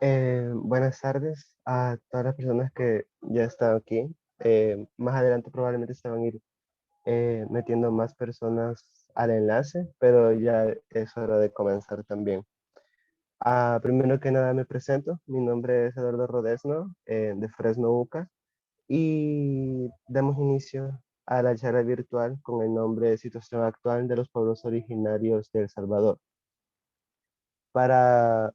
Buenas tardes a todas las personas que ya están aquí. Más adelante probablemente se van a ir metiendo más personas al enlace, pero ya es hora de comenzar también. Primero que nada me presento. Mi nombre es Eduardo Rodesno, de Fresno, UCA, y damos inicio a la charla virtual con el nombre de Situación Actual de los Pueblos Originarios de El Salvador. Para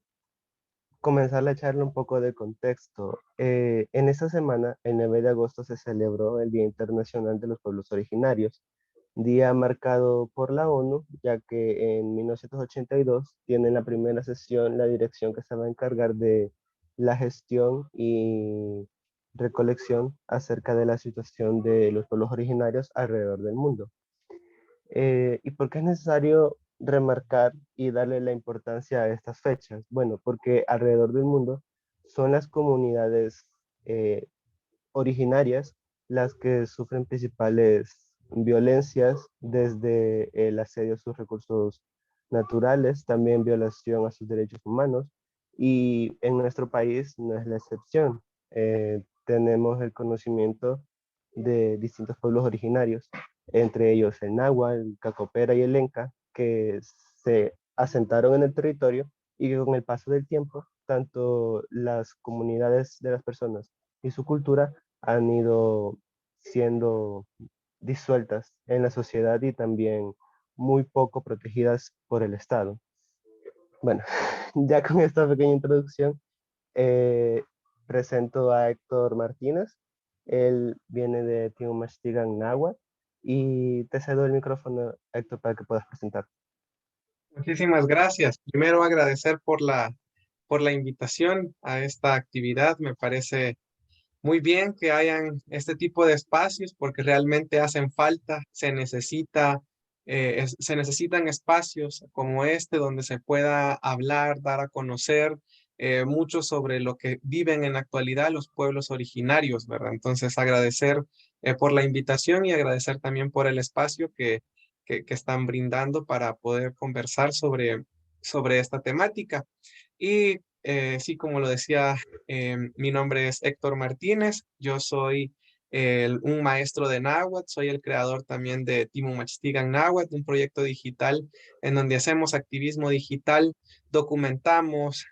comenzar la charla, un poco de contexto. En esta semana, el 9 de agosto, se celebró el Día Internacional de los Pueblos Originarios, día marcado por la ONU, ya que en 1982 tiene la primera sesión la dirección que se va a encargar de la gestión y recolección acerca de la situación de los pueblos originarios alrededor del mundo. ¿Y por qué es necesario remarcar y darle la importancia a estas fechas? Bueno, porque alrededor del mundo son las comunidades eh, originarias las que sufren principales violencias, desde el asedio a sus recursos naturales, también violación a sus derechos humanos, y en nuestro país no es la excepción. Tenemos el conocimiento de distintos pueblos originarios, entre ellos el náhuatl, el cacopera y el lenca, que se asentaron en el territorio y que con el paso del tiempo, tanto las comunidades de las personas y su cultura han ido siendo disueltas en la sociedad y también muy poco protegidas por el Estado. Bueno, ya con esta pequeña introducción, eh, presento a Héctor Martínez. Él viene de Timumastigan, Náhuatl, y te cedo el micrófono, Héctor, para que puedas presentar. Muchísimas gracias. Primero agradecer por la invitación a esta actividad. Me parece muy bien que hayan este tipo de espacios porque realmente hacen falta, se necesitan espacios como este donde se pueda hablar, dar a conocer mucho sobre lo que viven en la actualidad los pueblos originarios, ¿verdad? Entonces agradecer por la invitación y agradecer también por el espacio que están brindando para poder conversar sobre esta temática. Y sí, como lo decía, mi nombre es Héctor Martínez, yo soy un maestro de náhuatl, soy el creador también de Timumachistigan Náhuatl, un proyecto digital en donde hacemos activismo digital, documentamos,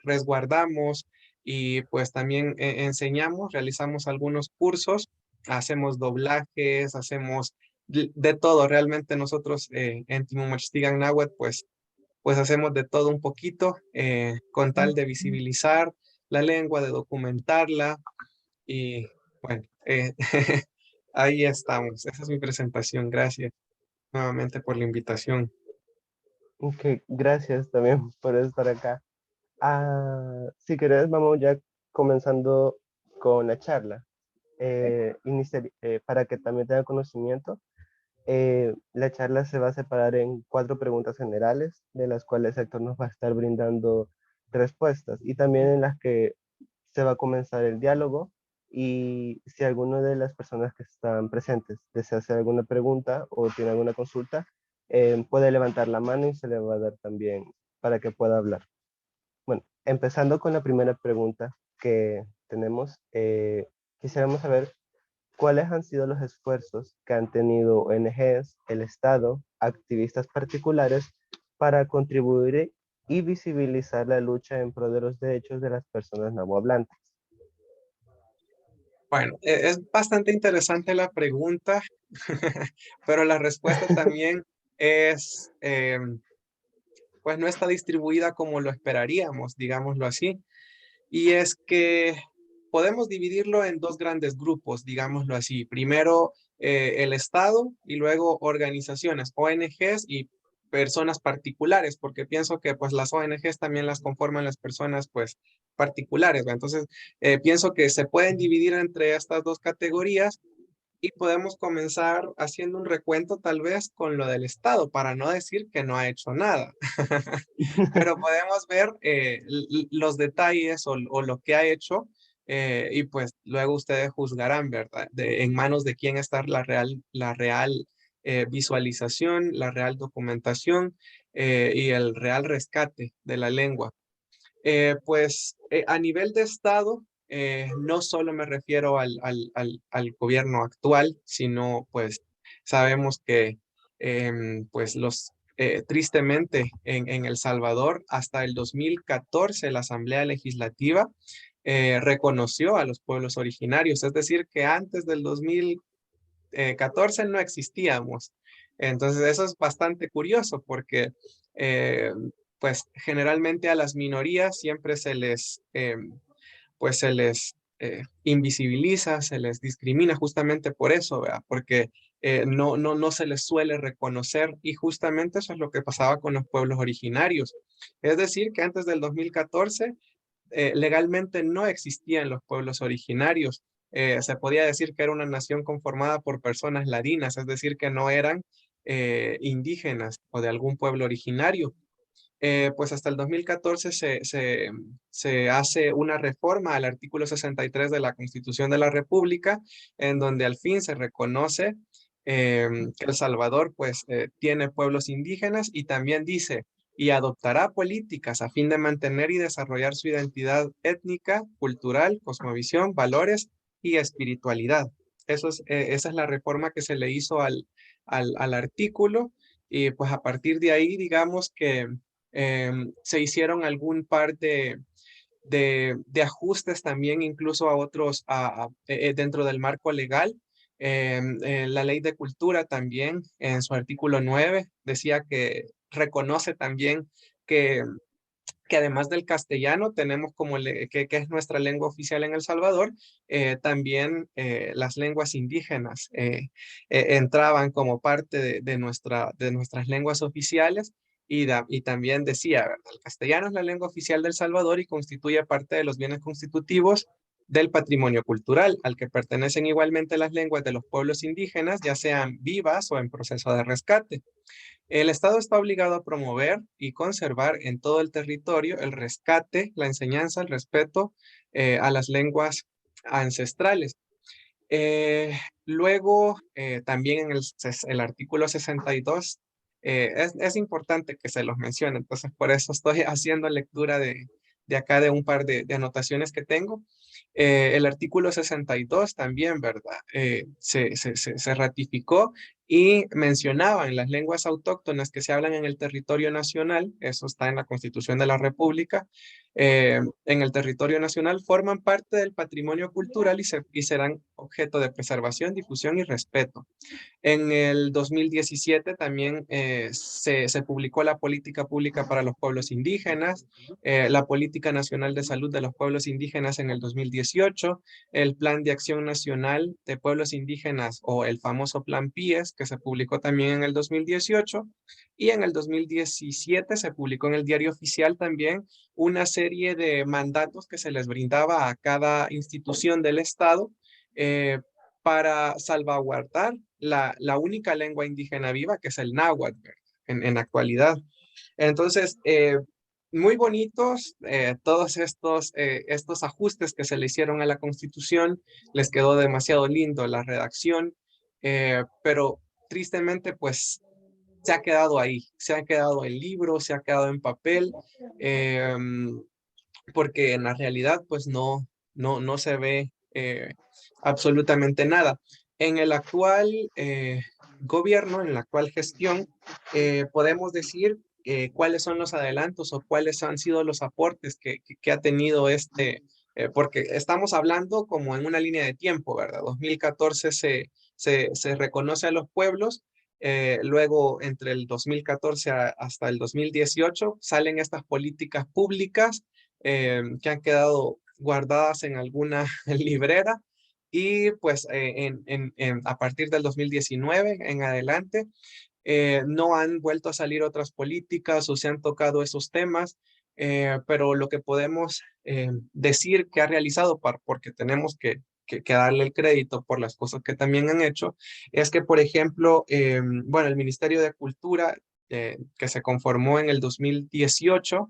resguardamos y pues también enseñamos, realizamos algunos cursos, hacemos doblajes, hacemos de todo. Realmente nosotros en Timumachistigan Náhuatl pues hacemos de todo un poquito con tal de visibilizar la lengua, de documentarla y bueno, ahí estamos. Esa es mi presentación. Gracias nuevamente por la invitación. Ok, gracias también por estar acá. Si querés, vamos ya comenzando con la charla. Para que también tenga conocimiento, la charla se va a separar en cuatro preguntas generales, de las cuales Héctor nos va a estar brindando respuestas, y también en las que se va a comenzar el diálogo. Y si alguna de las personas que están presentes desea hacer alguna pregunta o tiene alguna consulta, puede levantar la mano y se le va a dar también para que pueda hablar. Bueno, empezando con la primera pregunta que tenemos, quisiéramos saber cuáles han sido los esfuerzos que han tenido ONGs, el Estado, activistas particulares para contribuir y visibilizar la lucha en pro de los derechos de las personas nahuablantes. Bueno, es bastante interesante la pregunta, pero la respuesta también es, pues no está distribuida como lo esperaríamos, digámoslo así. Y es que podemos dividirlo en dos grandes grupos, digámoslo así. Primero, el Estado y luego organizaciones, ONGs y personas particulares, porque pienso que pues las ONGs también las conforman las personas pues particulares, ¿va? Entonces, pienso que se pueden dividir entre estas dos categorías y podemos comenzar haciendo un recuento tal vez con lo del Estado, para no decir que no ha hecho nada. Pero podemos ver los detalles o lo que ha hecho y pues luego ustedes juzgarán, ¿verdad? En manos de quién está la real visualización, la real documentación y el real rescate de la lengua. A nivel de Estado, no solo me refiero al gobierno actual, sino pues sabemos que tristemente en El Salvador hasta el 2014 la Asamblea Legislativa reconoció a los pueblos originarios, es decir, que antes del 2014 no existíamos. Entonces eso es bastante curioso porque eh, pues generalmente a las minorías siempre se les invisibiliza, se les discrimina justamente por eso, ¿verdad? Porque no se les suele reconocer y justamente eso es lo que pasaba con los pueblos originarios. Es decir, que antes del 2014 legalmente no existían los pueblos originarios. Se podía decir que era una nación conformada por personas ladinas, es decir, que no eran indígenas o de algún pueblo originario. Pues hasta el 2014 se hace una reforma al artículo 63 de la Constitución de la República, en donde al fin se reconoce que El Salvador pues tiene pueblos indígenas y también dice, y adoptará políticas a fin de mantener y desarrollar su identidad étnica, cultural, cosmovisión, valores y espiritualidad. Esa es la reforma que se le hizo al artículo y pues a partir de ahí digamos que se hicieron algún par de ajustes también incluso a otros dentro del marco legal. La ley de cultura también en su artículo 9 decía que reconoce también que, que además del castellano tenemos que es nuestra lengua oficial en El Salvador, también las lenguas indígenas entraban como parte de nuestras lenguas oficiales y también decía, ¿verdad? El castellano es la lengua oficial del Salvador y constituye parte de los bienes constitutivos del patrimonio cultural, al que pertenecen igualmente las lenguas de los pueblos indígenas, ya sean vivas o en proceso de rescate. El Estado está obligado a promover y conservar en todo el territorio el rescate, la enseñanza, el respeto a las lenguas ancestrales. También en el artículo 62, es importante que se los mencione, entonces por eso estoy haciendo lectura de acá de un par de anotaciones que tengo. El artículo 62 también, ¿verdad? Se ratificó y mencionaba en las lenguas autóctonas que se hablan en el territorio nacional, eso está en la Constitución de la República, en el territorio nacional forman parte del patrimonio cultural y serán objeto de preservación, difusión y respeto. En el 2017 también se publicó la Política Pública para los Pueblos Indígenas, la Política Nacional de Salud de los Pueblos Indígenas en el 2018, el Plan de Acción Nacional de Pueblos Indígenas o el famoso Plan PIES que se publicó también en el 2018 y en el 2017 se publicó en el Diario Oficial también una serie de mandatos que se les brindaba a cada institución del Estado eh, para salvaguardar la única lengua indígena viva, que es el náhuatl, en actualidad. Entonces, muy bonitos todos estos ajustes que se le hicieron a la Constitución, les quedó demasiado lindo la redacción, pero tristemente, pues se ha quedado ahí, se ha quedado en libro, se ha quedado en papel, eh, porque en la realidad, pues no se ve absolutamente nada. En el actual gobierno, en la actual gestión, podemos decir cuáles son los adelantos o cuáles han sido los aportes que ha tenido porque estamos hablando como en una línea de tiempo, ¿verdad? 2014 se reconoce a los pueblos, luego entre el 2014 hasta el 2018 salen estas políticas públicas que han quedado guardadas en alguna librera y pues a partir del 2019 en adelante no han vuelto a salir otras políticas o se han tocado esos temas, pero lo que podemos decir que ha realizado, porque tenemos que darle el crédito por las cosas que también han hecho, es que, por ejemplo, bueno, el Ministerio de Cultura, que se conformó en el 2018,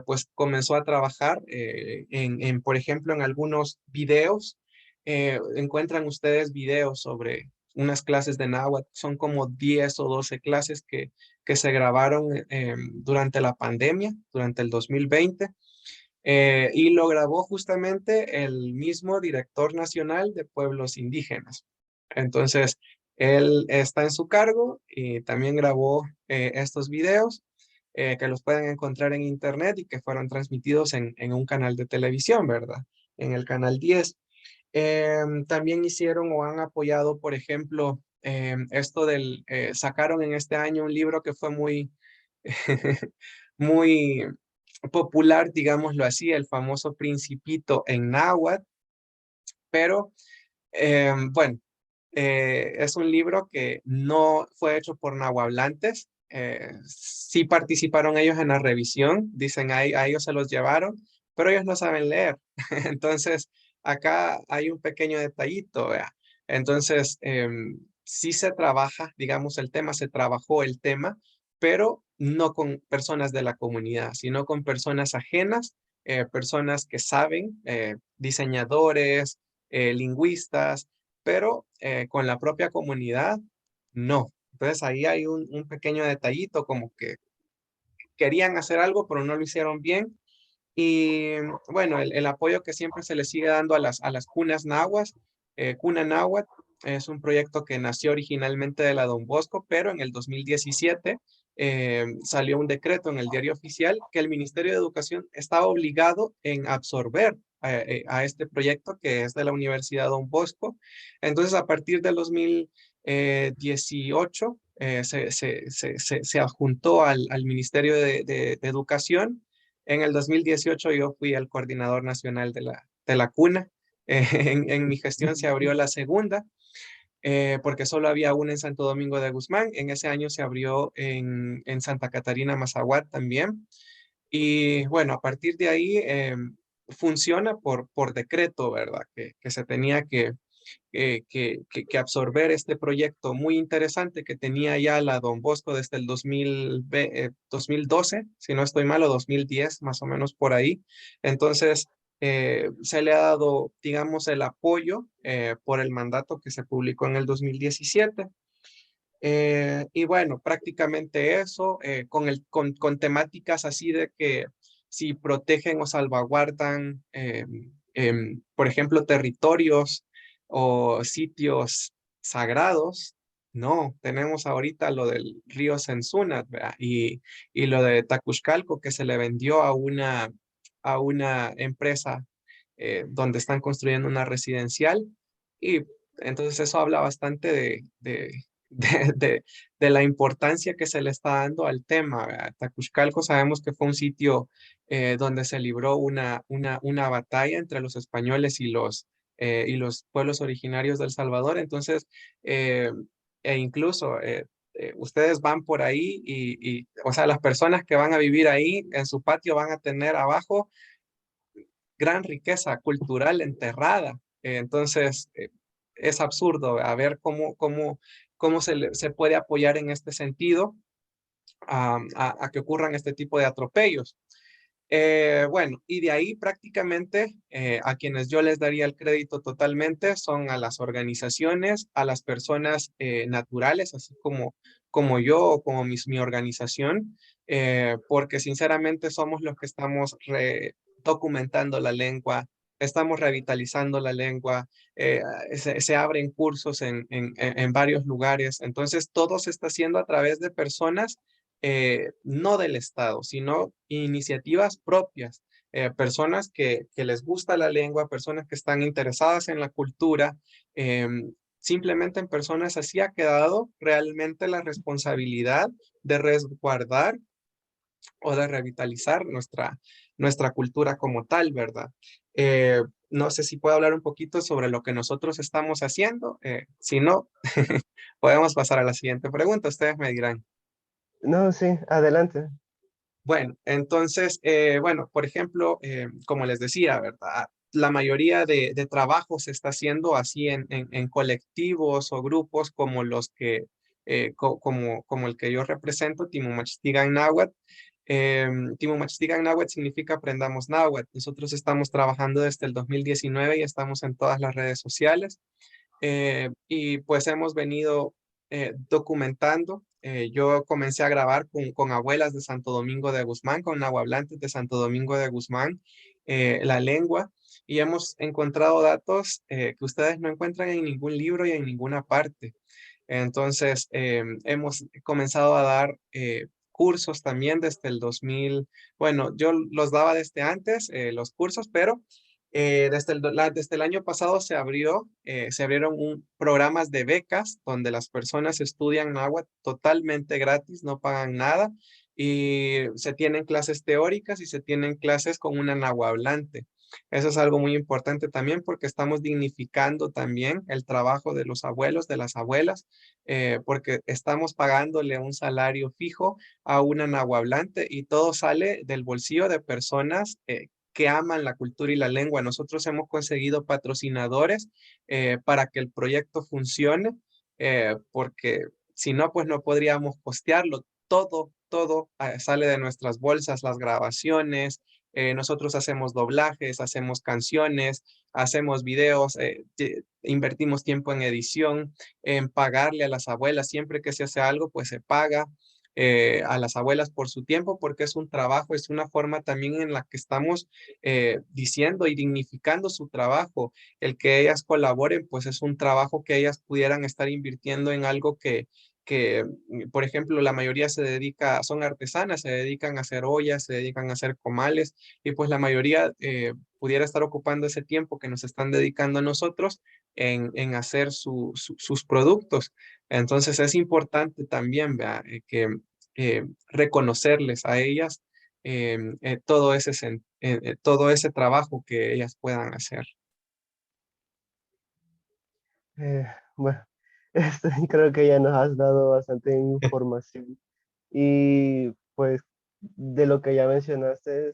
pues comenzó a trabajar por ejemplo, en algunos videos. Encuentran ustedes videos sobre unas clases de náhuatl, son como 10 o 12 clases que se grabaron durante la pandemia, durante el 2020. y lo grabó justamente el mismo director nacional de pueblos indígenas. Entonces, él está en su cargo y también grabó estos videos que los pueden encontrar en internet y que fueron transmitidos en un canal de televisión, ¿verdad? En el canal 10. También hicieron o han apoyado, por ejemplo, esto sacaron en este año un libro que fue muy, muy popular, digámoslo así, el famoso Principito en náhuatl, pero bueno, es un libro que no fue hecho por nahuablantes. Sí participaron ellos en la revisión, dicen a ellos se los llevaron, pero ellos no saben leer. Entonces, acá hay un pequeño detallito, vea. Entonces, sí se trabaja, digamos, se trabajó el tema, pero no con personas de la comunidad, sino con personas ajenas, personas que saben, diseñadores, lingüistas, pero con la propia comunidad, no. Entonces ahí hay un pequeño detallito como que querían hacer algo, pero no lo hicieron bien. Y bueno, el apoyo que siempre se le sigue dando a las cunas nahuas, Cuna Náhuatl, es un proyecto que nació originalmente de la Don Bosco, pero en el 2017 salió un decreto en el diario oficial que el Ministerio de Educación estaba obligado en absorber a este proyecto que es de la Universidad Don Bosco. Entonces, a partir del 2018, se adjuntó al Ministerio de Educación. En el 2018 yo fui el coordinador nacional de la cuna. En mi gestión se abrió la segunda, porque solo había una en Santo Domingo de Guzmán. En ese año se abrió en Santa Catarina, Mazahuat también. Y bueno, a partir de ahí funciona por decreto, ¿verdad? Que se tenía que absorber este proyecto muy interesante que tenía ya la Don Bosco desde el 2012, si no estoy mal, o 2010, más o menos por ahí. Entonces, se le ha dado, digamos, el apoyo por el mandato que se publicó en el 2017. Y bueno, prácticamente eso, con temáticas así de que si protegen o salvaguardan, por ejemplo, territorios o sitios sagrados. No, tenemos ahorita lo del río Sensunat, ¿verdad? Y lo de Tacuxcalco que se le vendió a una empresa donde están construyendo una residencial. Y entonces eso habla bastante de la importancia que se le está dando al tema, ¿verdad? Tacuxcalco sabemos que fue un sitio donde se libró una batalla entre los españoles y los pueblos originarios de El Salvador. Entonces, eh, e incluso ustedes van por ahí o sea, las personas que van a vivir ahí en su patio van a tener abajo gran riqueza cultural enterrada. Entonces, es absurdo a ver cómo se puede apoyar en este sentido a que ocurran este tipo de atropellos. Bueno, y de ahí prácticamente a quienes yo les daría el crédito totalmente son a las organizaciones, a las personas naturales, así como yo o como mi organización, porque sinceramente somos los que estamos documentando la lengua, estamos revitalizando la lengua, eh, se abren cursos en varios lugares, entonces todo se está haciendo a través de personas no del Estado, sino iniciativas propias, personas que les gusta la lengua, personas que están interesadas en la cultura, simplemente en personas así ha quedado realmente la responsabilidad de resguardar o de revitalizar nuestra cultura como tal, ¿verdad? No sé si puedo hablar un poquito sobre lo que nosotros estamos haciendo. Si no, podemos pasar a la siguiente pregunta. Ustedes me dirán. No, sí, adelante. Bueno, entonces, bueno, por ejemplo, como les decía, ¿verdad? La mayoría de trabajo se está haciendo así en colectivos o grupos como los que, como el que yo represento, Timumachistigan Náhuatl. Timumachistigan Náhuatl significa Aprendamos Náhuatl. Nosotros estamos trabajando desde el 2019 y estamos en todas las redes sociales. Y pues hemos venido documentando. Yo comencé a grabar con abuelas de Santo Domingo de Guzmán, con nahuablantes de Santo Domingo de Guzmán, la lengua y hemos encontrado datos que ustedes no encuentran en ningún libro y en ninguna parte. Entonces, hemos comenzado a dar cursos también desde el 2000. Bueno, yo los daba desde antes, los cursos, pero desde el año pasado se abrieron programas de becas donde las personas estudian náhuatl totalmente gratis, no pagan nada, y se tienen clases teóricas y se tienen clases con una nahuablante. Eso es algo muy importante también porque estamos dignificando también el trabajo de los abuelos, de las abuelas, porque estamos pagándole un salario fijo a una nahuablante y todo sale del bolsillo de personas que aman la cultura y la lengua. Nosotros hemos conseguido patrocinadores para que el proyecto funcione, porque si no, pues no podríamos costearlo. Todo sale de nuestras bolsas, las grabaciones. Nosotros hacemos doblajes, hacemos canciones, hacemos videos, invertimos tiempo en edición, en pagarle a las abuelas. Siempre que se hace algo, pues se paga a las abuelas por su tiempo, porque es un trabajo, es una forma también en la que estamos diciendo y dignificando su trabajo. El que ellas colaboren, pues es un trabajo que ellas pudieran estar invirtiendo en algo por ejemplo, la mayoría son artesanas, se dedican a hacer ollas, se dedican a hacer comales, y pues la mayoría pudiera estar ocupando ese tiempo que nos están dedicando a nosotros en hacer sus productos. Entonces es importante también, ¿vea? Reconocerles a ellas todo ese trabajo que ellas puedan hacer. Eh, bueno, creo que ya nos has dado bastante información y pues de lo que ya mencionaste,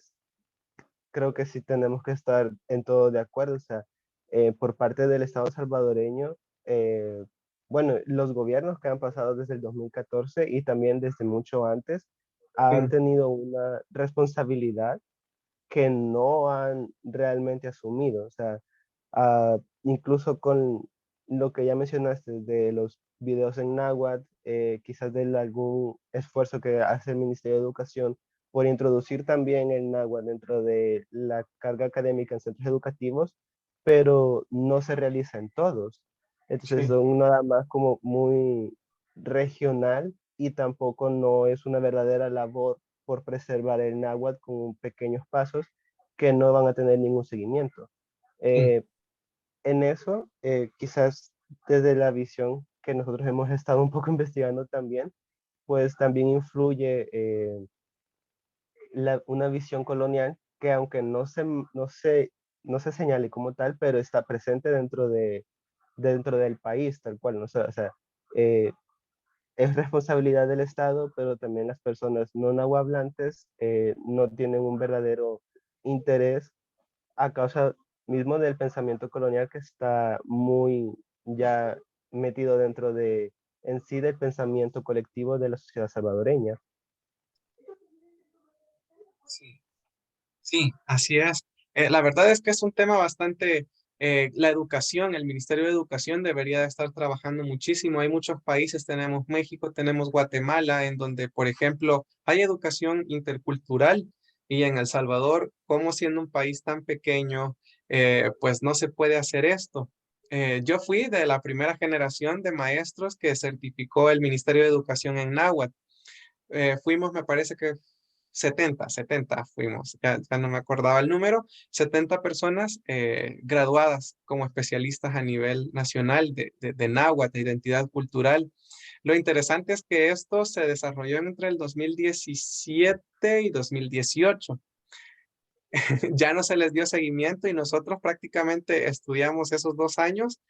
creo que sí tenemos que estar en todo de acuerdo. O sea, por parte del Estado salvadoreño, bueno, los gobiernos que han pasado desde el 2014 y también desde mucho antes han Mm, tenido una responsabilidad que no han realmente asumido. O sea, incluso con lo que ya mencionaste de los videos en náhuatl, quizás de algún esfuerzo que hace el Ministerio de Educación por introducir también el náhuatl dentro de la carga académica en centros educativos, pero no se realiza en todos. Entonces sí. son nada más como muy regional y tampoco no es una verdadera labor por preservar el náhuatl con pequeños pasos que no van a tener ningún seguimiento. Mm, Eh, en eso, quizás desde la visión que nosotros hemos estado un poco investigando también, pues también influye una visión colonial que aunque no se señale como tal, pero está presente dentro del país, tal cual, ¿no? O sea, eh, es responsabilidad del Estado, pero también las personas no nahuablantes no tienen un verdadero interés a causa mismo del pensamiento colonial que está muy ya metido dentro de en sí del pensamiento colectivo de la sociedad salvadoreña. sí. Sí, así es. La verdad es que es un tema bastante, la educación, el Ministerio de Educación debería de estar trabajando muchísimo. Hay muchos países, tenemos México, tenemos Guatemala, en donde, por ejemplo, hay educación intercultural y en El Salvador, como siendo un país tan pequeño, pues no se puede hacer esto. Yo fui de la primera generación de maestros que certificó el Ministerio de Educación en náhuatl. Fuimos, me parece que 70 fuimos, ya no me acordaba el número, 70 personas graduadas como especialistas a nivel nacional de náhuatl, de identidad cultural. Lo interesante es que esto se desarrolló entre el 2017 y 2018. Ya no se les dio seguimiento y nosotros prácticamente estudiamos esos 2 años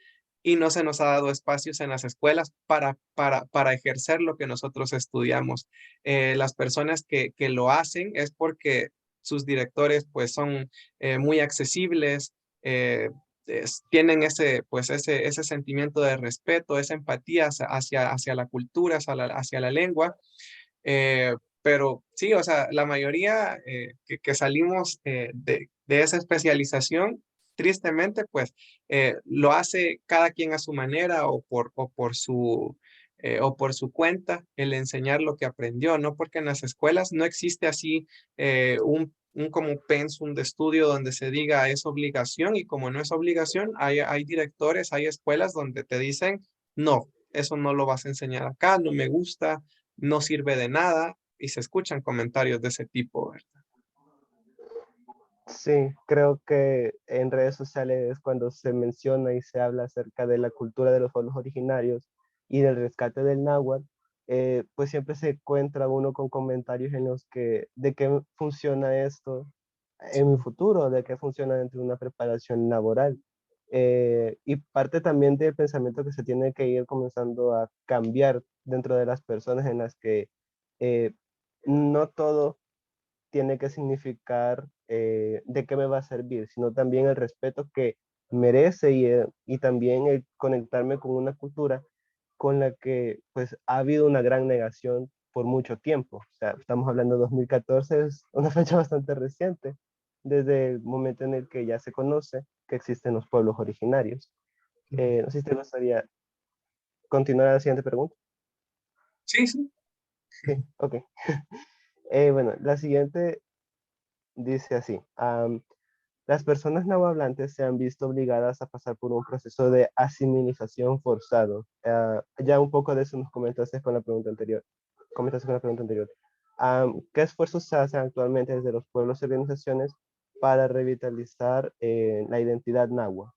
y no se nos ha dado espacios en las escuelas para ejercer lo que nosotros estudiamos. Las personas que lo hacen es porque sus directores pues son muy accesibles, eh, tienen ese sentimiento de respeto, esa empatía hacia la cultura, hacia la lengua. Pero sí, o sea, la mayoría que salimos de esa especialización, tristemente, pues lo hace cada quien a su manera o por su cuenta, el enseñar lo que aprendió, ¿no? Porque en las escuelas no existe así un como pensum de estudio donde se diga es obligación y como no es obligación, hay directores, hay escuelas donde te dicen, no, eso no lo vas a enseñar acá, no me gusta, no sirve de nada y se escuchan comentarios de ese tipo, ¿verdad? Sí, creo que en redes sociales es cuando se menciona y se habla acerca de la cultura de los pueblos originarios y del rescate del náhuatl, pues siempre se encuentra uno con comentarios en los que de qué funciona esto en mi futuro, de qué funciona dentro de una preparación laboral. Y parte también del pensamiento que se tiene que ir comenzando a cambiar dentro de las personas en las que eh, no todo tiene que significar de qué me va a servir, sino también el respeto que merece y también el conectarme con una cultura con la que pues ha habido una gran negación por mucho tiempo. O sea, estamos hablando de 2014, es una fecha bastante reciente, desde el momento en el que ya se conoce que existen los pueblos originarios. No sé si te gustaría continuar a la siguiente pregunta. Sí, sí. Sí, ok. Bueno, la siguiente dice así. Las personas nahuatlantes se han visto obligadas a pasar por un proceso de asimilización forzado. Ya un poco de eso nos comentaste con la pregunta anterior. Comentaste con la pregunta anterior. ¿Qué esfuerzos se hacen actualmente desde los pueblos y organizaciones para revitalizar la identidad nahua?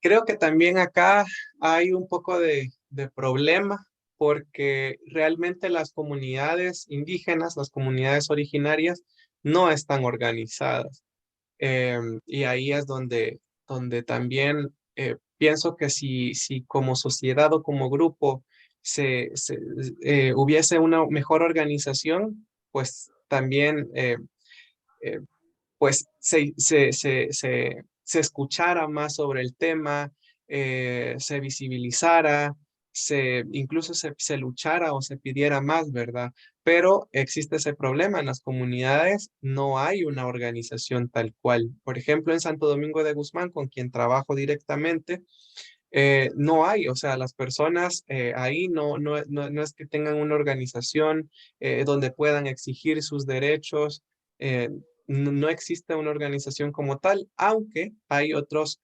Creo que también acá hay un poco de problema porque realmente las comunidades indígenas, las comunidades originarias, no están organizadas. Y ahí es donde también pienso que si como sociedad o como grupo hubiese una mejor organización, pues también eh, pues se escuchara más sobre el tema, se visibilizara, incluso se luchara o se pidiera más, ¿verdad? Pero existe ese problema, en las comunidades no hay una organización tal cual. Por ejemplo, en Santo Domingo de Guzmán, con quien trabajo directamente, no hay, o sea, las personas ahí no es que tengan una organización donde puedan exigir sus derechos. eh, no existe una organización como tal, aunque hay otros,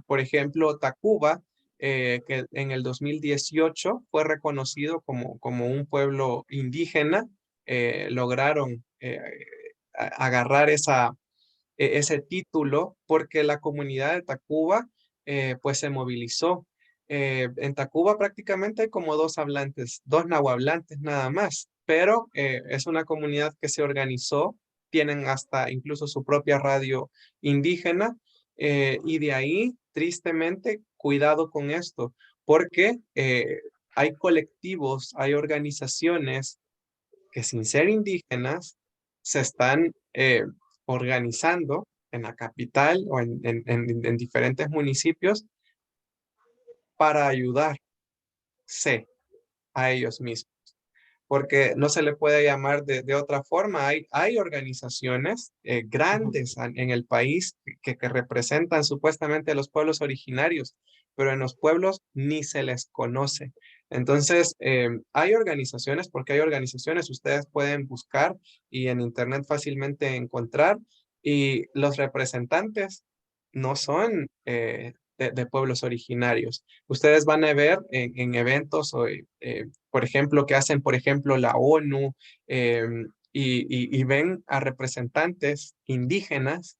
por ejemplo, Tacuba, que en el 2018 fue reconocido como un pueblo indígena. Lograron agarrar ese título porque la comunidad de Tacuba pues se movilizó. En Tacuba prácticamente hay como dos hablantes, dos nahuablantes nada más, pero es una comunidad que se organizó, tienen hasta incluso su propia radio indígena y de ahí, tristemente, cuidado con esto, porque hay colectivos, hay organizaciones que sin ser indígenas se están organizando en la capital o en diferentes municipios para ayudarse a ellos mismos, porque no se le puede llamar de otra forma. Hay organizaciones Ujú. grandes en el país que representan supuestamente a los pueblos originarios, pero en los pueblos ni se les conoce. Entonces, hay organizaciones, porque hay organizaciones, ustedes pueden buscar y en internet fácilmente encontrar, y los representantes no son de pueblos originarios. Ustedes van a ver en eventos o por ejemplo, que hacen, por ejemplo, la ONU eh, y ven a representantes indígenas,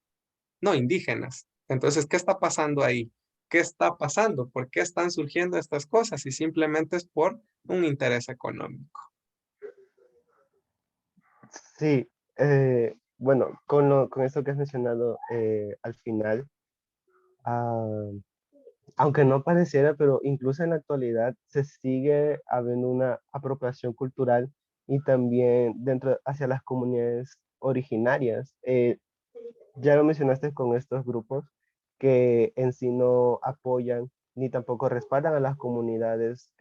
no indígenas. Entonces, ¿qué está pasando ahí? ¿Qué está pasando? ¿Por qué están surgiendo estas cosas? Y simplemente es por un interés económico. Sí, bueno, con esto que has mencionado al final, ah, aunque no pareciera, pero incluso en la actualidad se sigue habiendo una apropiación cultural y también dentro hacia las comunidades originarias. Ya lo mencionaste con estos grupos que en sí no apoyan ni tampoco respaldan a las comunidades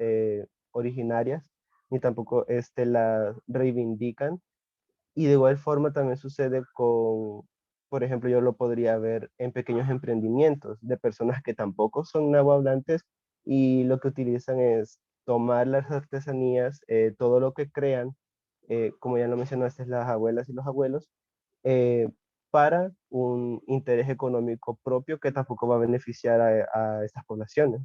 originarias, ni tampoco las reivindican. Y de igual forma también sucede con, por ejemplo, yo lo podría ver en pequeños emprendimientos de personas que tampoco son nahuatlantes y lo que utilizan es tomar las artesanías, todo lo que crean como ya lo mencionaste, las abuelas y los abuelos, eh, para un interés económico propio que tampoco va a beneficiar a estas poblaciones.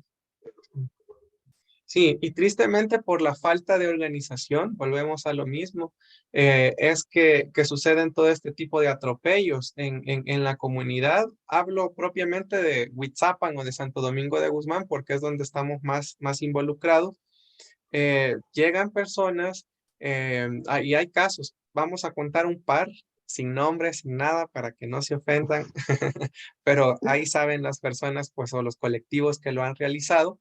Sí, y tristemente por la falta de organización, volvemos a lo mismo, es que suceden todo este tipo de atropellos en la comunidad. Hablo propiamente de Huitzapan o de Santo Domingo de Guzmán porque es donde estamos más involucrados. Llegan personas y hay casos, vamos a contar un par, sin nombres, sin nada, para que no se ofendan, pero ahí saben las personas pues, o los colectivos que lo han realizado.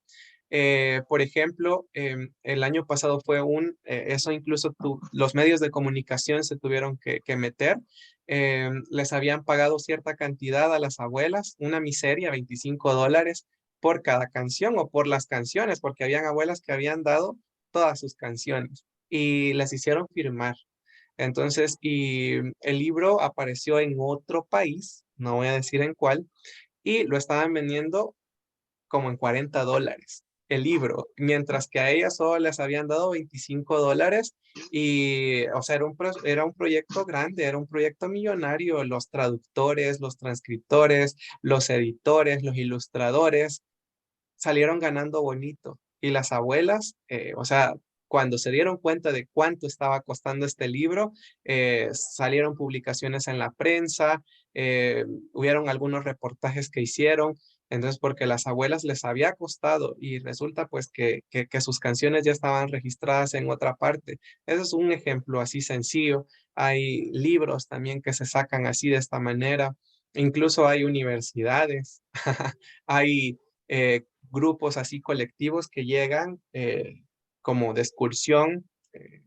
Por ejemplo, el año pasado fue eso incluso los medios de comunicación se tuvieron que meter. Les habían pagado cierta cantidad a las abuelas, una miseria, $25 por cada canción o por las canciones, porque habían abuelas que habían dado todas sus canciones y las hicieron firmar. Entonces, y el libro apareció en otro país, no voy a decir en cuál, y lo estaban vendiendo como en $40 el libro, mientras que a ellas solo les habían dado $25 y, o sea, era un proyecto grande, era un proyecto millonario, los traductores, los transcriptores, los editores, los ilustradores, salieron ganando bonito. Y las abuelas, o sea, cuando se dieron cuenta de cuánto estaba costando este libro, salieron publicaciones en la prensa, hubieron algunos reportajes que hicieron, entonces porque las abuelas les había costado y resulta pues que sus canciones ya estaban registradas en otra parte. Ese es un ejemplo así sencillo. Hay libros también que se sacan así de esta manera. Incluso hay universidades, hay grupos así colectivos que llegan como de excursión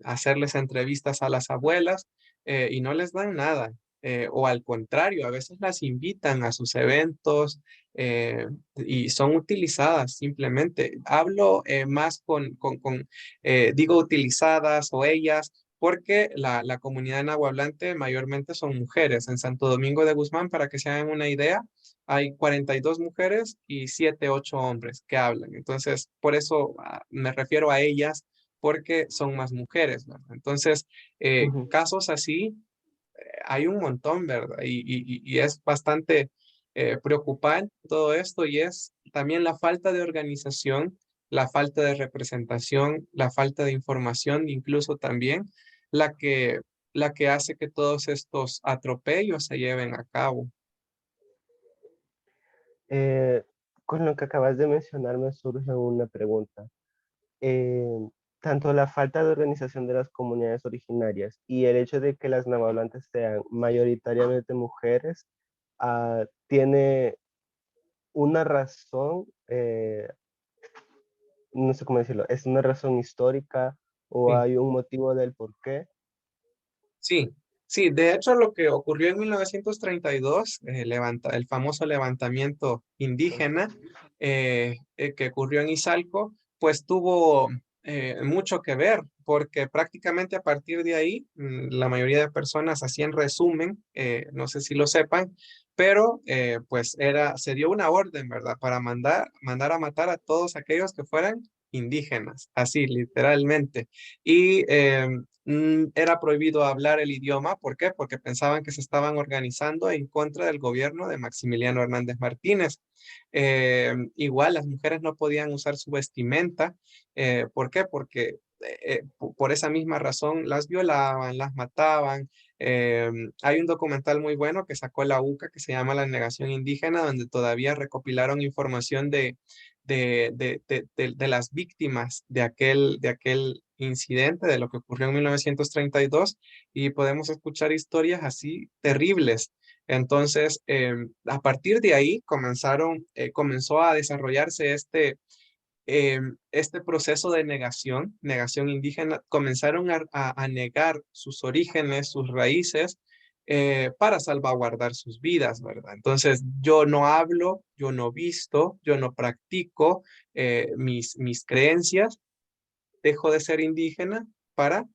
a hacerles entrevistas a las abuelas y no les dan nada. O al contrario, a veces las invitan a sus eventos y son utilizadas simplemente. Hablo más digo utilizadas o ellas, porque la comunidad nahuablante mayormente son mujeres. En Santo Domingo de Guzmán, para que se hagan una idea, hay 42 mujeres y 7 8 hombres que hablan. Entonces, por eso me refiero a ellas, porque son más mujeres, ¿verdad? Entonces, Ujú. casos así hay un montón, ¿verdad? Y es bastante preocupante todo esto y es también la falta de organización, la falta de representación, la falta de información, incluso también la que, la que hace que todos estos atropellos se lleven a cabo. Eh, con lo que acabas de mencionar me surge una pregunta. Eh, Tanto la falta de organización de las comunidades originarias y el hecho de que las nahuatlantes sean mayoritariamente mujeres, tiene una razón, no sé cómo decirlo, es una razón histórica o Sí. hay un motivo del por qué. Sí, sí, de hecho lo que ocurrió en 1932, el famoso levantamiento indígena que ocurrió en Izalco, pues tuvo mucho que ver, porque prácticamente a partir de ahí la mayoría de personas hacían resumen, no sé si lo sepan, pero pues se dio una orden, ¿verdad? Para mandar a matar a todos aquellos que fueran indígenas, así literalmente. Y era prohibido hablar el idioma. ¿Por qué? Porque pensaban que se estaban organizando en contra del gobierno de Maximiliano Hernández Martínez. Igual las mujeres no podían usar su vestimenta. ¿Por qué? Porque por esa misma razón las violaban, las mataban. Eh, Hay un documental muy bueno que sacó la UCA que se llama La Negación Indígena, donde todavía recopilaron información de las víctimas de aquel incidente, de lo que ocurrió en 1932, y podemos escuchar historias así terribles. Entonces, a partir de ahí comenzó a desarrollarse este proceso de negación indígena. Comenzaron a negar sus orígenes, sus raíces, para salvaguardar sus vidas, ¿verdad? Entonces, yo no hablo, yo no visto, yo no practico mis creencias, dejo de ser indígena para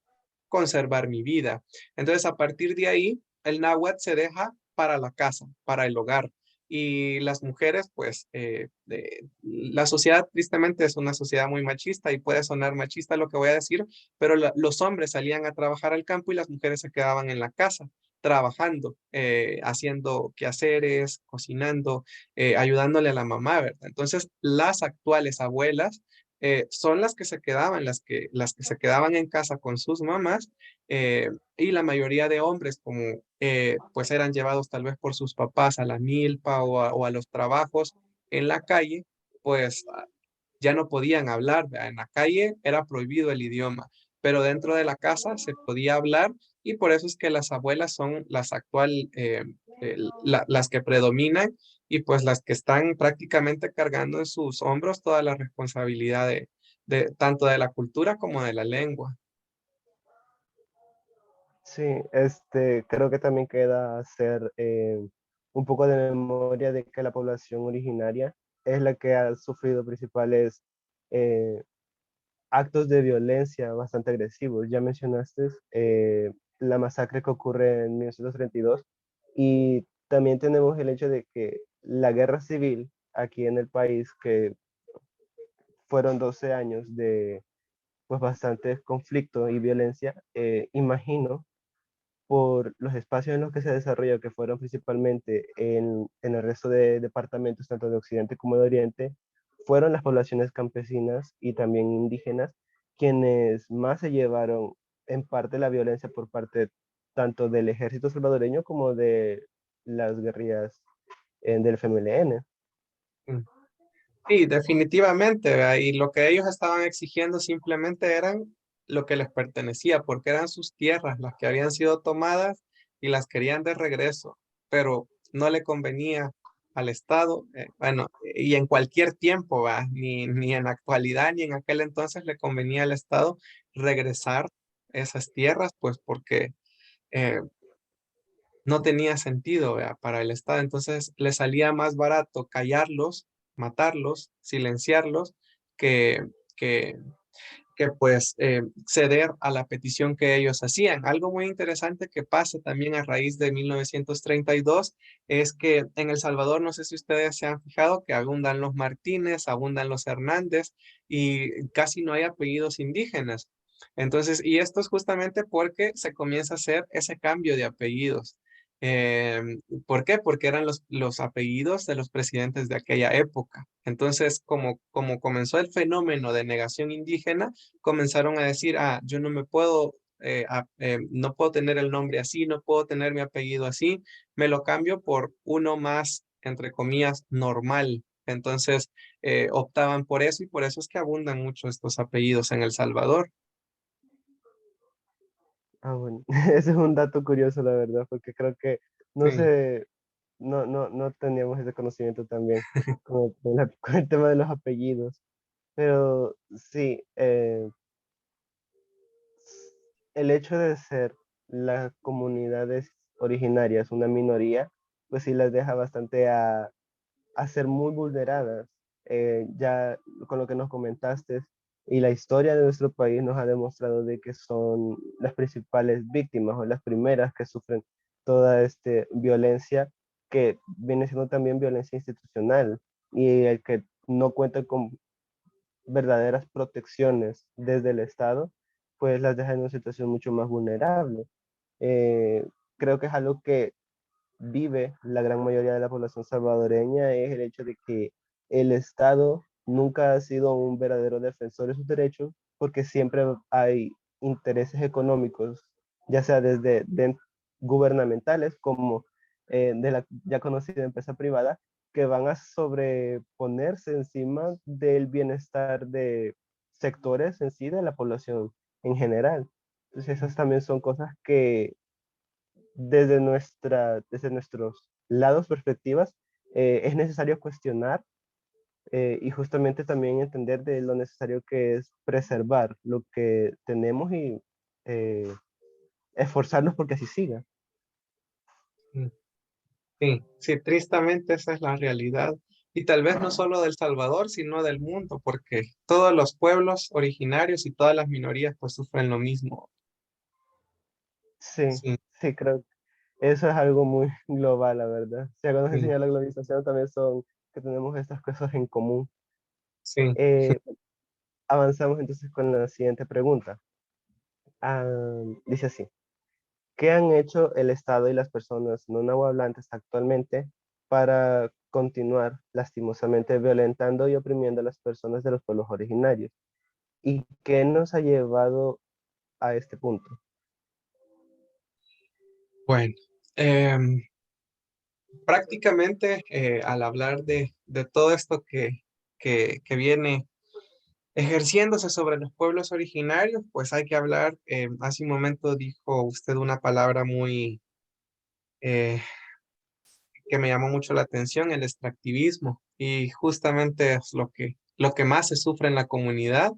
conservar mi vida. Entonces, a partir de ahí, el náhuatl se deja para la casa, para el hogar. y las mujeres, pues, la sociedad tristemente es una sociedad muy machista y puede sonar machista lo que voy a decir, pero los hombres salían a trabajar al campo y las mujeres se quedaban en la casa trabajando, haciendo quehaceres, cocinando, ayudándole a la mamá, ¿verdad? Entonces, las actuales abuelas son las que se quedaban, las que se quedaban en casa con sus mamás, y la mayoría de hombres, como pues eran llevados tal vez por sus papás a la milpa o a los trabajos en la calle, pues ya no podían hablar, ¿verdad? En la calle era prohibido el idioma, pero dentro de la casa se podía hablar y por eso es que las abuelas son las las que predominan y pues las que están prácticamente cargando en sus hombros toda la responsabilidad de tanto de la cultura como de la lengua. Sí, creo que también queda hacer un poco de memoria de que la población originaria es la que ha sufrido principales eh, actos de violencia bastante agresivos. Ya mencionaste la masacre que ocurre en 1932 y también tenemos el hecho de que la guerra civil aquí en el país, que fueron 12 años de pues bastante conflicto y violencia, imagino por los espacios en los que se desarrolló, que fueron principalmente en el resto de departamentos, tanto de Occidente como de Oriente, fueron las poblaciones campesinas y también indígenas quienes más se llevaron en parte la violencia por parte tanto del ejército salvadoreño como de las guerrillas del FMLN. Sí, definitivamente, ¿verdad? Y lo que ellos estaban exigiendo simplemente eran lo que les pertenecía, porque eran sus tierras las que habían sido tomadas y las querían de regreso, pero no le convenía al Estado, bueno, y en cualquier tiempo, ¿va? Ni en la actualidad ni en aquel entonces le convenía al Estado regresar esas tierras, pues porque eh, no tenía sentido, ¿verdad? Para el Estado. Entonces le salía más barato callarlos, matarlos, silenciarlos, que, que, que pues ceder a la petición que ellos hacían. Algo muy interesante que pasa también a raíz de 1932 es que en El Salvador, no sé si ustedes se han fijado, que abundan los Martínez, abundan los Hernández y casi no hay apellidos indígenas. Entonces, y esto es justamente porque se comienza a hacer ese cambio de apellidos. Eh, ¿Por qué? Porque eran los apellidos de los presidentes de aquella época. Entonces, como comenzó el fenómeno de negación indígena, comenzaron a decir, ah, yo no me puedo, no puedo tener el nombre así, no puedo tener mi apellido así, me lo cambio por uno más, entre comillas, normal. Entonces, optaban por eso y por eso es que abundan mucho estos apellidos en El Salvador. Ah, bueno, ese es un dato curioso, la verdad, porque creo que no Sí. sé, no teníamos ese conocimiento también con el tema de los apellidos. Pero sí, el hecho de ser las comunidades originarias una minoría, pues sí las deja bastante a ser muy vulneradas. Ya con lo que nos comentaste y la historia de nuestro país nos ha demostrado de que son las principales víctimas o las primeras que sufren toda esta violencia que viene siendo también violencia institucional y el que no cuenta con verdaderas protecciones desde el Estado, pues las deja en una situación mucho más vulnerable. Eh, Creo que es algo que vive la gran mayoría de la población salvadoreña, es el hecho de que el Estado nunca ha sido un verdadero defensor de sus derechos porque siempre hay intereses económicos, ya sea gubernamentales como de la ya conocida empresa privada, que van a sobreponerse encima del bienestar de sectores en sí de la población en general. Entonces esas también son cosas que desde nuestros lados, perspectivas, es necesario cuestionar y justamente también entender de lo necesario que es preservar lo que tenemos y eh, esforzarnos porque así siga. Sí, sí, tristemente esa es la realidad. Y tal vez no solo del Salvador, sino del mundo, porque todos los pueblos originarios y todas las minorías pues sufren lo mismo. Sí, Sí, sí, creo. eso es algo muy global, la verdad. Si algo nos Sí, enseña la globalización también son que tenemos estas cosas en común. sí. Eh, Avanzamos entonces con la siguiente pregunta. Ah, dice así, ¿qué han hecho el Estado y las personas no nahuatlantes actualmente para continuar lastimosamente violentando y oprimiendo a las personas de los pueblos originarios? ¿Y qué nos ha llevado a este punto? Bueno, prácticamente al hablar de todo esto que viene ejerciéndose sobre los pueblos originarios, pues hay que hablar, hace un momento dijo usted una palabra muy eh, que me llamó mucho la atención, el extractivismo, y justamente es lo que más se sufre en la comunidad,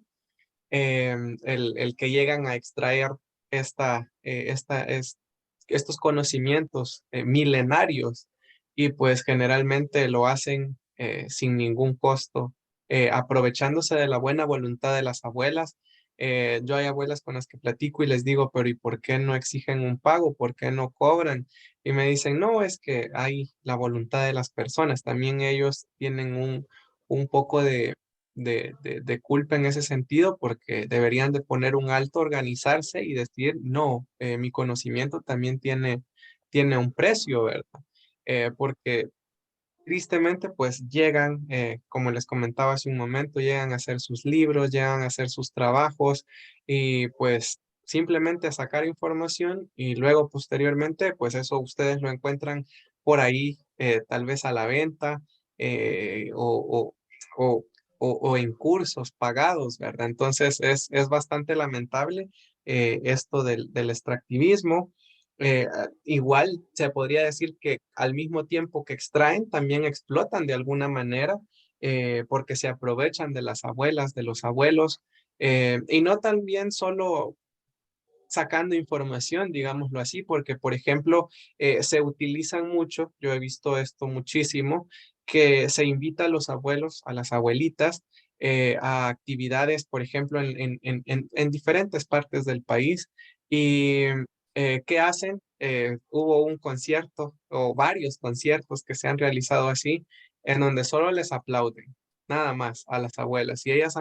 el que llegan a extraer estos conocimientos milenarios y pues generalmente lo hacen sin ningún costo, aprovechándose de la buena voluntad de las abuelas. Yo hay abuelas con las que platico y les digo, pero ¿y por qué no exigen un pago? ¿Por qué no cobran? Y me dicen, no, es que hay la voluntad de las personas. También ellos tienen un poco de culpa en ese sentido porque deberían de poner un alto, organizarse y decir, no, mi conocimiento también tiene un precio, ¿verdad? Porque tristemente pues llegan, como les comentaba hace un momento, llegan a hacer sus libros, llegan a hacer sus trabajos y pues simplemente a sacar información y luego posteriormente pues eso ustedes lo encuentran por ahí tal vez a la venta o, o en cursos pagados, ¿verdad? Entonces es bastante lamentable esto del extractivismo. Igual se podría decir que al mismo tiempo que extraen, también explotan de alguna manera, porque se aprovechan de las abuelas, de los abuelos, y no también solo sacando información, digámoslo así, porque, por ejemplo, se utilizan mucho, yo he visto esto muchísimo, que se invita a los abuelos, a las abuelitas, a actividades, por ejemplo, en diferentes partes del país. Y ¿qué hacen? Hubo un concierto o varios conciertos que se han realizado así, en donde solo les aplauden, nada más, a las abuelas. Y ellas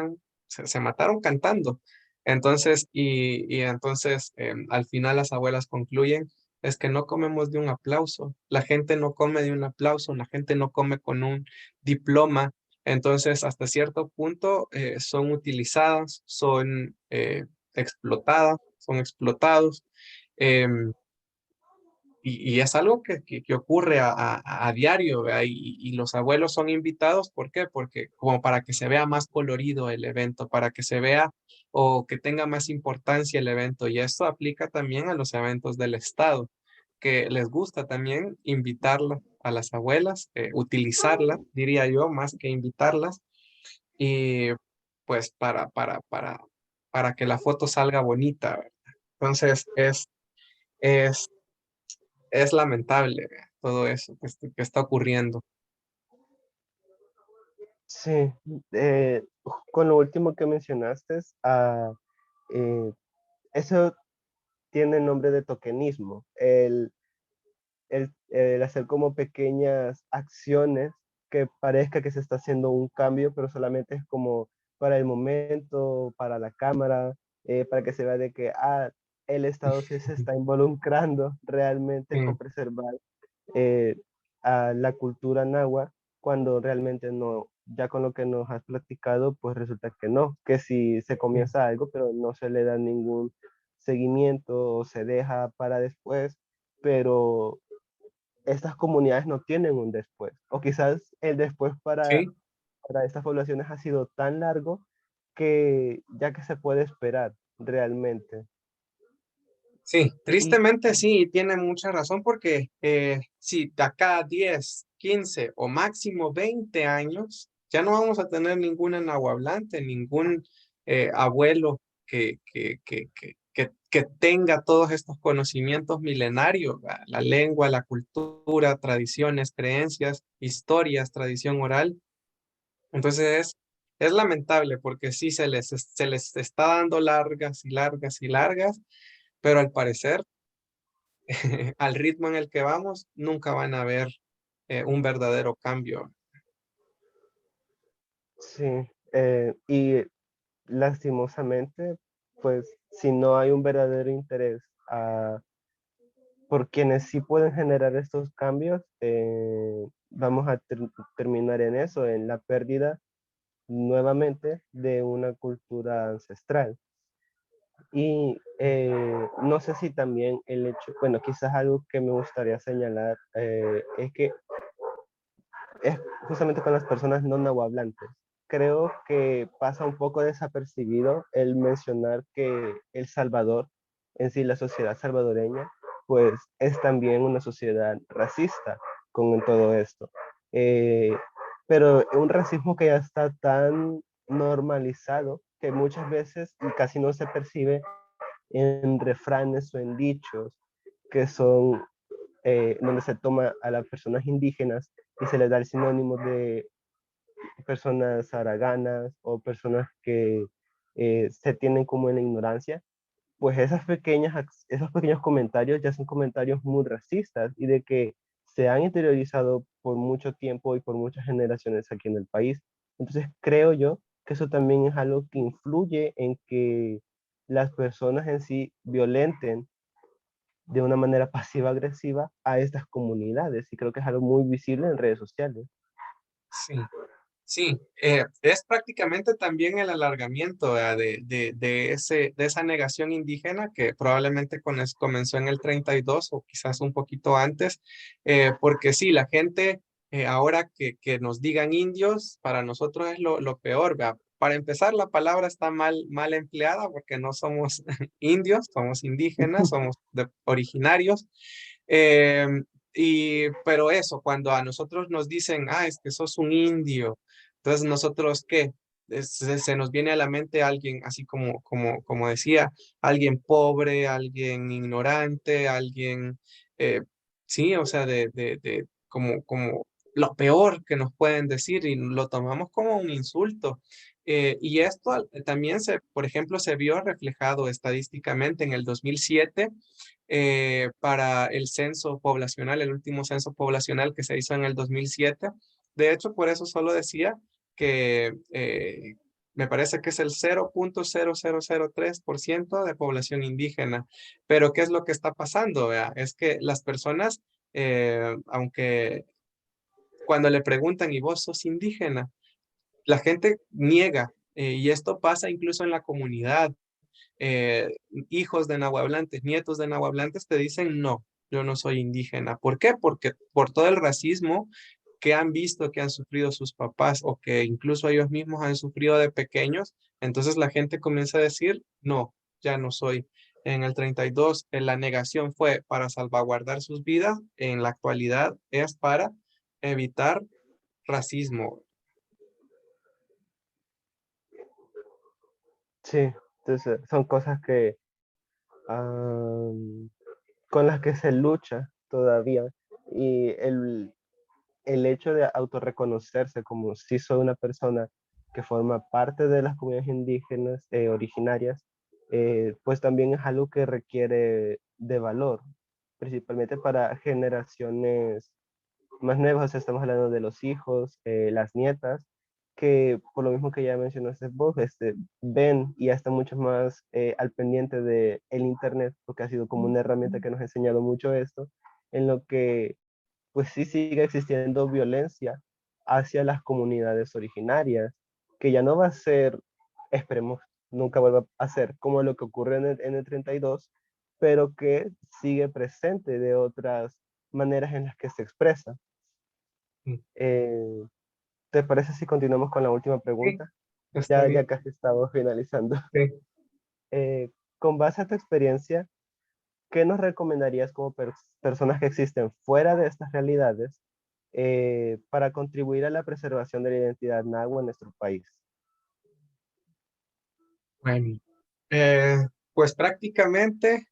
se mataron cantando. Entonces, y entonces al final las abuelas concluyen, es que no comemos de un aplauso, la gente no come de un aplauso, la gente no come con un diploma, entonces hasta cierto punto son utilizadas, son explotadas, son explotados. em, y es algo que ocurre a diario, ¿verdad? Y los abuelos son invitados, ¿por qué? Porque como para que se vea más colorido el evento, para que se vea o que tenga más importancia el evento. Y esto aplica también a los eventos del Estado, que les gusta también invitarlas a las abuelas, utilizarlas, diría yo, más que invitarlas, y pues para que la foto salga bonita, ¿verdad? Entonces es es lamentable todo eso que está ocurriendo. Sí, eh, con lo último que mencionaste, eh, eso tiene el nombre de tokenismo, el hacer como pequeñas acciones que parezca que se está haciendo un cambio, pero solamente es como para el momento, para la cámara, para que se vea de que el Estado sí se está involucrando realmente Sí, con preservar eh, a la cultura náhuatl, cuando realmente no, ya con lo que nos has platicado, pues resulta que no, que si se sí, comienza algo, pero no se le da ningún seguimiento o se deja para después, pero estas comunidades no tienen un después, o quizás el después sí, para estas poblaciones ha sido tan largo que ya que se puede esperar realmente. sí. Y Tristemente sí, tiene mucha razón porque si de acá 10, 15 o máximo 20 años, ya no vamos a tener ningún nahuablante, ningún abuelo que tenga todos estos conocimientos milenarios, ¿va? La lengua, la cultura, tradiciones, creencias, historias, tradición oral. Entonces es lamentable porque sí se les está dando largas y largas y largas, pero al parecer al ritmo en el que vamos, nunca van a ver un verdadero cambio. Sí, y lastimosamente, pues si no hay un verdadero interés por quienes sí pueden generar estos cambios, vamos a terminar en eso, en la pérdida nuevamente de una cultura ancestral. Y no sé si también el hecho, bueno, quizás algo que me gustaría señalar es que es justamente con las personas no nahuablantes. Creo que pasa un poco desapercibido el mencionar que El Salvador, en sí la sociedad salvadoreña, pues es también una sociedad racista con todo esto. Eh, pero un racismo que ya está tan normalizado que muchas veces casi no se percibe en refranes o en dichos que son donde se toma a las personas indígenas y se les da el sinónimo de personas haraganas o personas que se tienen como en la ignorancia, pues esos pequeños comentarios ya son comentarios muy racistas y de que se han interiorizado por mucho tiempo y por muchas generaciones aquí en el país. Entonces creo yo que eso también es algo que influye en que las personas en sí violenten de una manera pasiva-agresiva a estas comunidades y creo que es algo muy visible en redes sociales. Sí. Sí, es prácticamente también el alargamiento de esa negación indígena que probablemente comenzó en el 32 o quizás un poquito antes, porque sí, la gente ahora que nos digan indios, para nosotros es lo peor, ¿verdad? Para empezar, la palabra está mal empleada porque no somos indios, somos indígenas, somos originarios. eh, pero eso, cuando a nosotros nos dicen, ah, es que sos un indio, entonces, ¿nosotros qué? Se nos viene a la mente alguien, así como decía, alguien pobre, alguien ignorante, alguien, eh, sí, o sea, como lo peor que nos pueden decir y lo tomamos como un insulto. Y esto también por ejemplo, se vio reflejado estadísticamente en el 2007 para el censo poblacional, el último censo poblacional que se hizo en el 2007. De hecho, por eso solo decía que me parece que es el 0,0003% de población indígena. Pero ¿qué es lo que está pasando? Vea? Es que las personas, aunque cuando le preguntan, ¿y vos sos indígena? La gente niega, y esto pasa incluso en la comunidad. eh, Hijos de nahuablantes, nietos de nahuablantes te dicen, no, yo no soy indígena. ¿Por qué? Porque por todo el racismo que han visto, que han sufrido sus papás o que incluso ellos mismos han sufrido de pequeños, entonces la gente comienza a decir, no, ya no soy. En el 32, la negación fue para salvaguardar sus vidas, en la actualidad es para evitar racismo. Sí, entonces son cosas que am, con las que se lucha todavía y el hecho de autorreconocerse como si soy una persona que forma parte de las comunidades indígenas originarias, pues también es algo que requiere de valor, principalmente para generaciones más nuevas, o sea, estamos hablando de los hijos, las nietas, que por lo mismo que ya mencionaste vos, ven y ya están mucho más al pendiente de el Internet, porque ha sido como una herramienta que nos ha enseñado mucho esto, en lo que pues sí sigue existiendo violencia hacia las comunidades originarias, que ya no va a ser, esperemos, nunca vuelva a ser como lo que ocurre en el 32, pero que sigue presente de otras maneras en las que se expresa. Eh, ¿Te parece si continuamos con la última Sí, pregunta? está Ya bien. casi estamos finalizando. Sí. Con base a tu experiencia, ¿qué nos recomendarías como personas que existen fuera de estas realidades para contribuir a la preservación de la identidad náhuatl en nuestro país? Bueno, eh, pues prácticamente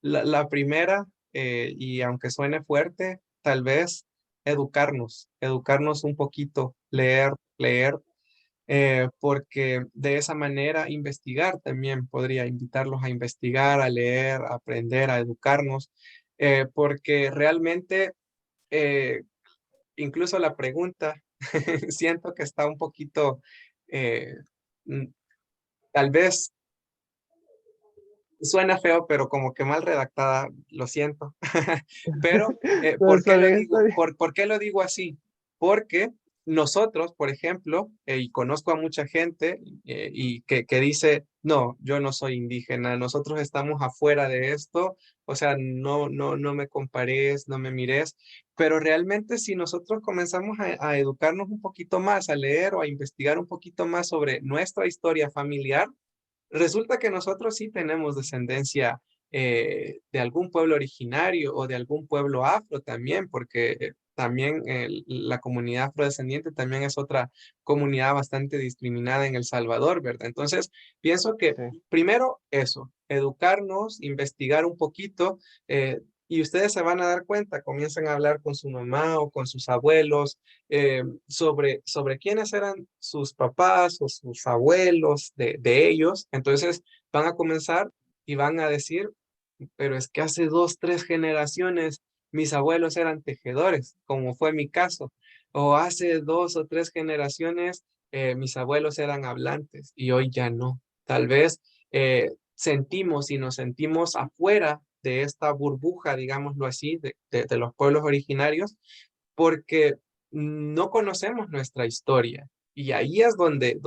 la primera, y aunque suene fuerte, tal vez educarnos un poquito, leer, leer. porque de esa manera investigar también podría invitarlos a investigar, a leer, a aprender, a educarnos, porque realmente eh, incluso la pregunta siento que está un poquito, eh, mm, tal vez suena feo, pero como que mal redactada, lo siento. Pero, No, ¿por qué está lo bien, está digo? bien. ¿Por qué lo digo así? Porque nosotros, por ejemplo, y conozco a mucha gente y que dice, no, yo no soy indígena, nosotros estamos afuera de esto, o sea, no me compares, no me mires, pero realmente si nosotros comenzamos a educarnos un poquito más, a leer o a investigar un poquito más sobre nuestra historia familiar, resulta que nosotros sí tenemos descendencia de algún pueblo originario o de algún pueblo afro también, porque también la comunidad afrodescendiente también es otra comunidad bastante discriminada en El Salvador, ¿verdad? Entonces, pienso que Sí. primero eso, educarnos, investigar un poquito, y ustedes se van a dar cuenta, comienzan a hablar con su mamá o con sus abuelos sobre quiénes eran sus papás o sus abuelos de ellos. Entonces van a comenzar y van a decir, pero es que hace dos, tres generaciones mis abuelos eran tejedores, como fue mi caso. O hace dos o tres generaciones mis abuelos eran hablantes y hoy ya no. Tal vez sentimos y nos sentimos afuera de esta burbuja, digámoslo así, de los pueblos originarios, porque no conocemos nuestra historia. Y ahí es donde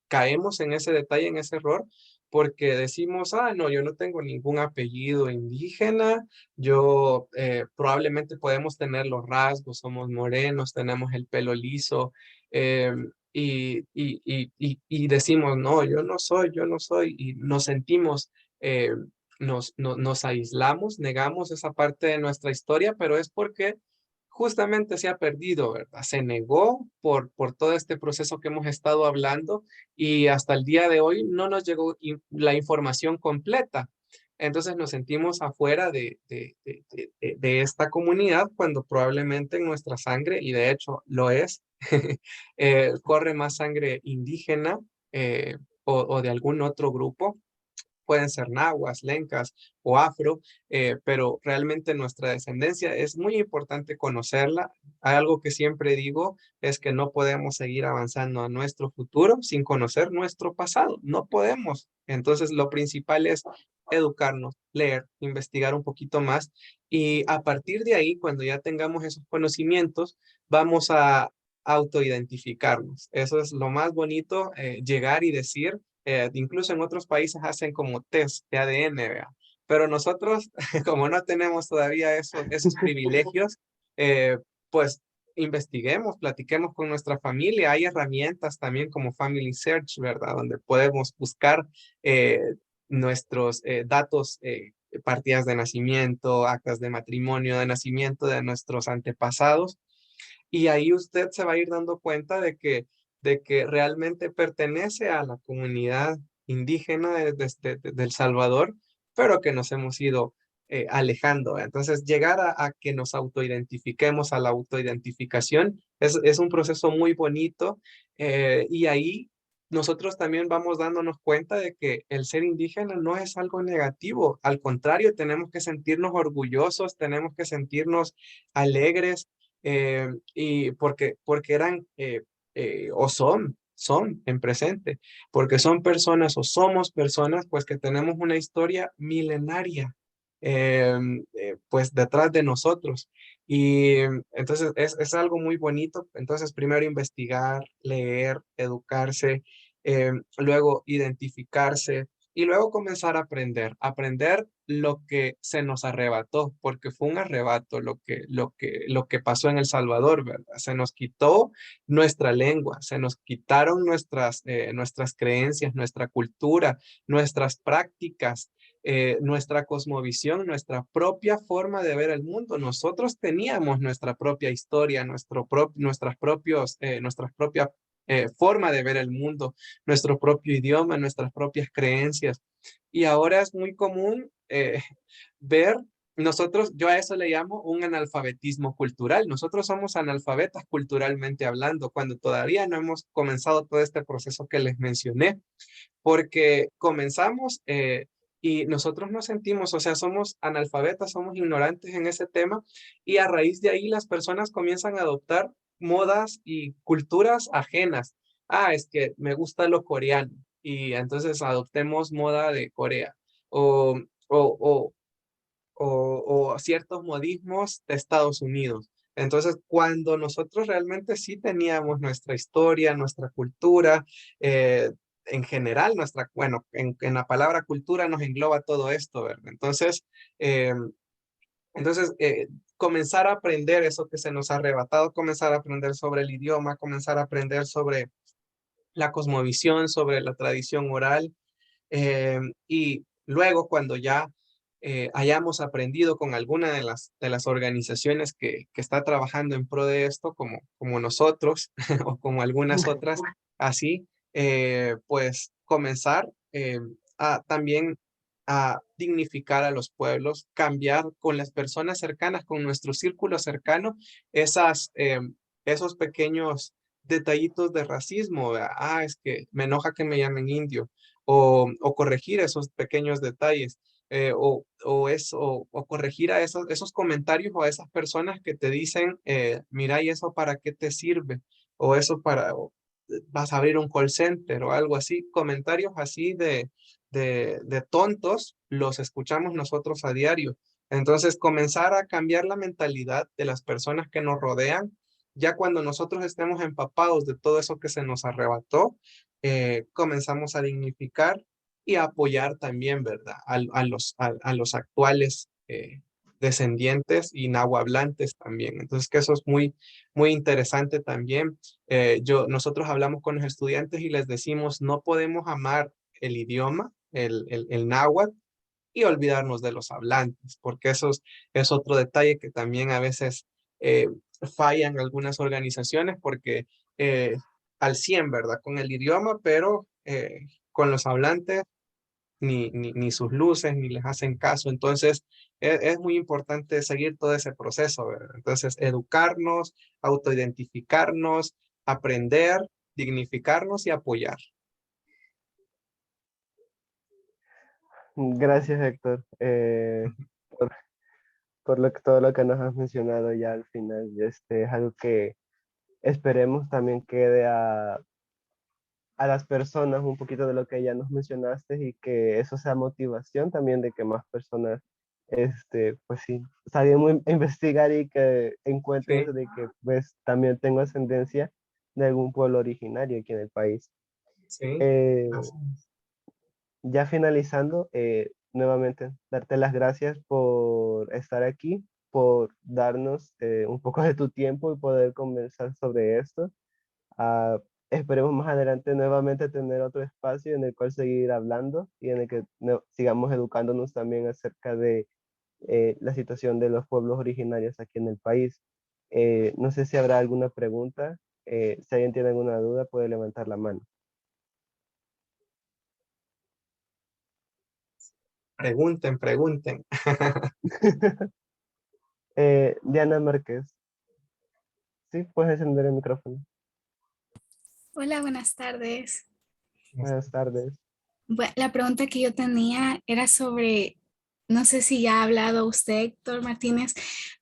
caemos en ese detalle, en ese error, porque decimos, ah, no, yo no tengo ningún apellido indígena, yo probablemente podemos tener los rasgos, somos morenos, tenemos el pelo liso, eh, y decimos, no, yo no soy, y nos sentimos, nos aislamos, negamos esa parte de nuestra historia, pero es porque justamente se ha perdido, ¿verdad? Se negó por todo este proceso que hemos estado hablando y hasta el día de hoy no nos llegó la información completa. Entonces nos sentimos afuera de esta comunidad cuando probablemente en nuestra sangre, y de hecho lo es, corre más sangre indígena o de algún otro grupo, pueden ser nahuas, lencas o afro, pero realmente nuestra descendencia es muy importante conocerla. Algo que siempre digo es que no podemos seguir avanzando a nuestro futuro sin conocer nuestro pasado. No podemos. Entonces, lo principal es educarnos, leer, investigar un poquito más y a partir de ahí, cuando ya tengamos esos conocimientos, vamos a autoidentificarnos. Eso es lo más bonito, llegar y decir, incluso en otros países hacen como test de ADN, ¿vea? Pero nosotros, como no tenemos todavía esos privilegios, eh, pues investiguemos, platiquemos con nuestra familia. Hay herramientas también como Family Search, ¿verdad? Donde podemos buscar eh, nuestros datos, partidas de nacimiento, actas de matrimonio, de nacimiento de nuestros antepasados y ahí usted se va a ir dando cuenta de que realmente pertenece a la comunidad indígena de El Salvador, pero que nos hemos ido alejando. Entonces, llegar a que nos autoidentifiquemos, a la autoidentificación, es un proceso muy bonito y ahí nosotros también vamos dándonos cuenta de que el ser indígena no es algo negativo. Al contrario, tenemos que sentirnos orgullosos, tenemos que sentirnos alegres y porque eran o son en presente, porque son personas o somos personas pues que tenemos una historia milenaria eh, pues detrás de nosotros. Y entonces es algo muy bonito. Entonces primero investigar, leer, educarse, luego identificarse y luego comenzar a aprender lo que se nos arrebató, porque fue un arrebato lo que pasó en El Salvador, ¿verdad? Se nos quitó nuestra lengua, se nos quitaron nuestras creencias, nuestra cultura, nuestras prácticas, nuestra cosmovisión, nuestra propia forma de ver el mundo. Nosotros teníamos nuestra propia historia, nuestras propias forma de ver el mundo, nuestro propio idioma, nuestras propias creencias. Y ahora es muy común ver nosotros, yo a eso le llamo un analfabetismo cultural. Nosotros somos analfabetas culturalmente hablando, cuando todavía no hemos comenzado todo este proceso que les mencioné, porque comenzamos y nosotros nos sentimos, o sea, somos analfabetas, somos ignorantes en ese tema, y a raíz de ahí las personas comienzan a adoptar modas y culturas ajenas. Ah, es que me gusta lo coreano, y entonces adoptemos moda de Corea. O, o, o ciertos modismos de Estados Unidos. Entonces, cuando nosotros realmente sí teníamos nuestra historia, nuestra cultura, en general, nuestra, bueno, en la palabra cultura nos engloba todo esto, ¿verdad? Eh, entonces, comenzar a aprender eso que se nos ha arrebatado, comenzar a aprender sobre el idioma, comenzar a aprender sobre la cosmovisión, sobre la tradición oral, y luego cuando ya hayamos aprendido con alguna de las organizaciones que está trabajando en pro de esto, como nosotros o como algunas otras, así, pues comenzar también a dignificar a los pueblos, cambiar con las personas cercanas, con nuestro círculo cercano, esos pequeños detallitos de racismo. ¿Verdad? Ah, es que me enoja que me llamen indio, o corregir esos pequeños detalles, o corregir a esos comentarios o a esas personas que te dicen, mira, ¿y eso para qué te sirve? O eso vas a abrir un call center o algo así. Comentarios así de tontos los escuchamos nosotros a diario. Entonces, comenzar a cambiar la mentalidad de las personas que nos rodean, ya cuando nosotros estemos empapados de todo eso que se nos arrebató, comenzamos a dignificar y a apoyar también, ¿verdad? A los actuales descendientes y nahuablantes también. Entonces, que eso es muy, muy interesante también. Nosotros hablamos con los estudiantes y les decimos, no podemos amar el idioma, el náhuatl, y olvidarnos de los hablantes, porque es otro detalle que también a veces eh, fallan algunas organizaciones, porque eh, al 100, ¿verdad? Con el idioma, pero con los hablantes ni sus luces, ni les hacen caso. Entonces, es muy importante seguir todo ese proceso, ¿verdad? Entonces, educarnos, autoidentificarnos, aprender, dignificarnos y apoyar. Gracias, Héctor, por todo lo que nos has mencionado ya al final. Es algo que esperemos también quede a las personas un poquito de lo que ya nos mencionaste y que eso sea motivación también de que más personas, pues sí, salgan a investigar y que encuentren Sí, eso de que pues también tengo ascendencia de algún pueblo originario aquí en el país. sí. Eh, Así es. ya finalizando, nuevamente darte las gracias por estar aquí, por darnos un poco de tu tiempo y poder conversar sobre esto. Ah, esperemos más adelante nuevamente tener otro espacio en el cual seguir hablando y en el que sigamos educándonos también acerca de la situación de los pueblos originarios aquí en el país. No sé si habrá alguna pregunta. Si alguien tiene alguna duda, puede levantar la mano. Pregunten, pregunten. Diana Márquez, sí, puedes encender el micrófono. Hola, buenas tardes. Buenas tardes. La pregunta que yo tenía era sobre, no sé si ya ha hablado usted, Héctor Martínez,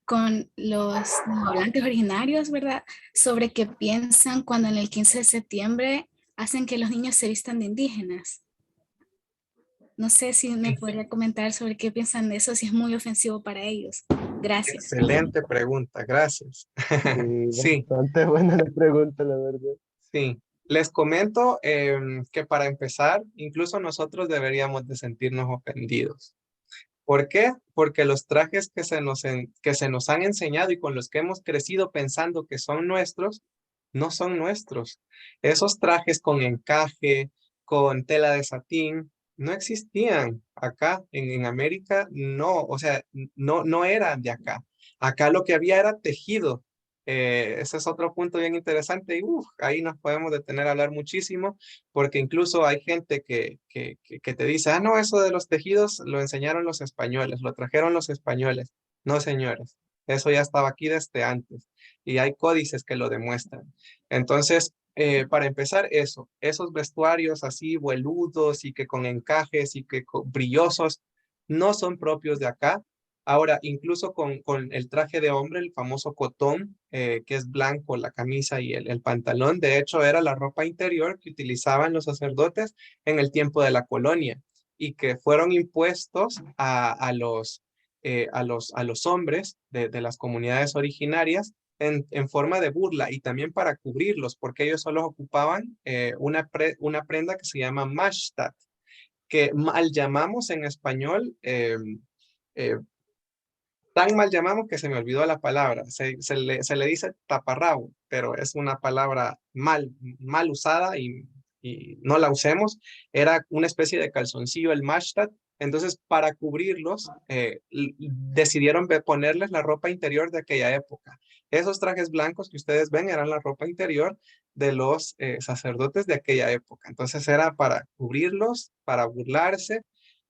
con los hablantes originarios, ¿verdad? Sobre qué piensan cuando en el 15 de septiembre hacen que los niños se vistan de indígenas. No sé si me podría comentar sobre qué piensan de eso, si es muy ofensivo para ellos. Gracias. Excelente pregunta, gracias. Sí, Sí, bastante buena la pregunta, la verdad. sí. Les comento que para empezar, incluso nosotros deberíamos de sentirnos ofendidos. ¿Por qué? Porque los trajes que se nos han enseñado y con los que hemos crecido pensando que son nuestros, no son nuestros. Esos trajes con encaje, con tela de satín, no existían acá en América, no, o sea, no eran de acá. Acá lo que había era tejido. Ese es otro punto bien interesante y ahí nos podemos detener a hablar muchísimo porque incluso hay gente que te dice, ah, no, eso de los tejidos lo enseñaron los españoles, lo trajeron los españoles. No, señores, eso ya estaba aquí desde antes y hay códices que lo demuestran. Entonces, para empezar eso, esos vestuarios así vueludos y que con encajes y que brillosos no son propios de acá. Ahora, incluso con el traje de hombre, el famoso cotón, que es blanco, la camisa y el pantalón, de hecho era la ropa interior que utilizaban los sacerdotes en el tiempo de la colonia y que fueron impuestos a los hombres de las comunidades originarias en forma de burla y también para cubrirlos, porque ellos solo ocupaban una prenda que se llama mashtat, que mal llamamos en español. Eh, Tan mal llamamos que se me olvidó la palabra. Se le dice taparrabo, pero es una palabra mal usada y no la usemos. Era una especie de calzoncillo, el mashtat. Entonces, para cubrirlos, decidieron ponerles la ropa interior de aquella época. Esos trajes blancos que ustedes ven eran la ropa interior de los sacerdotes de aquella época. Entonces, era para cubrirlos, para burlarse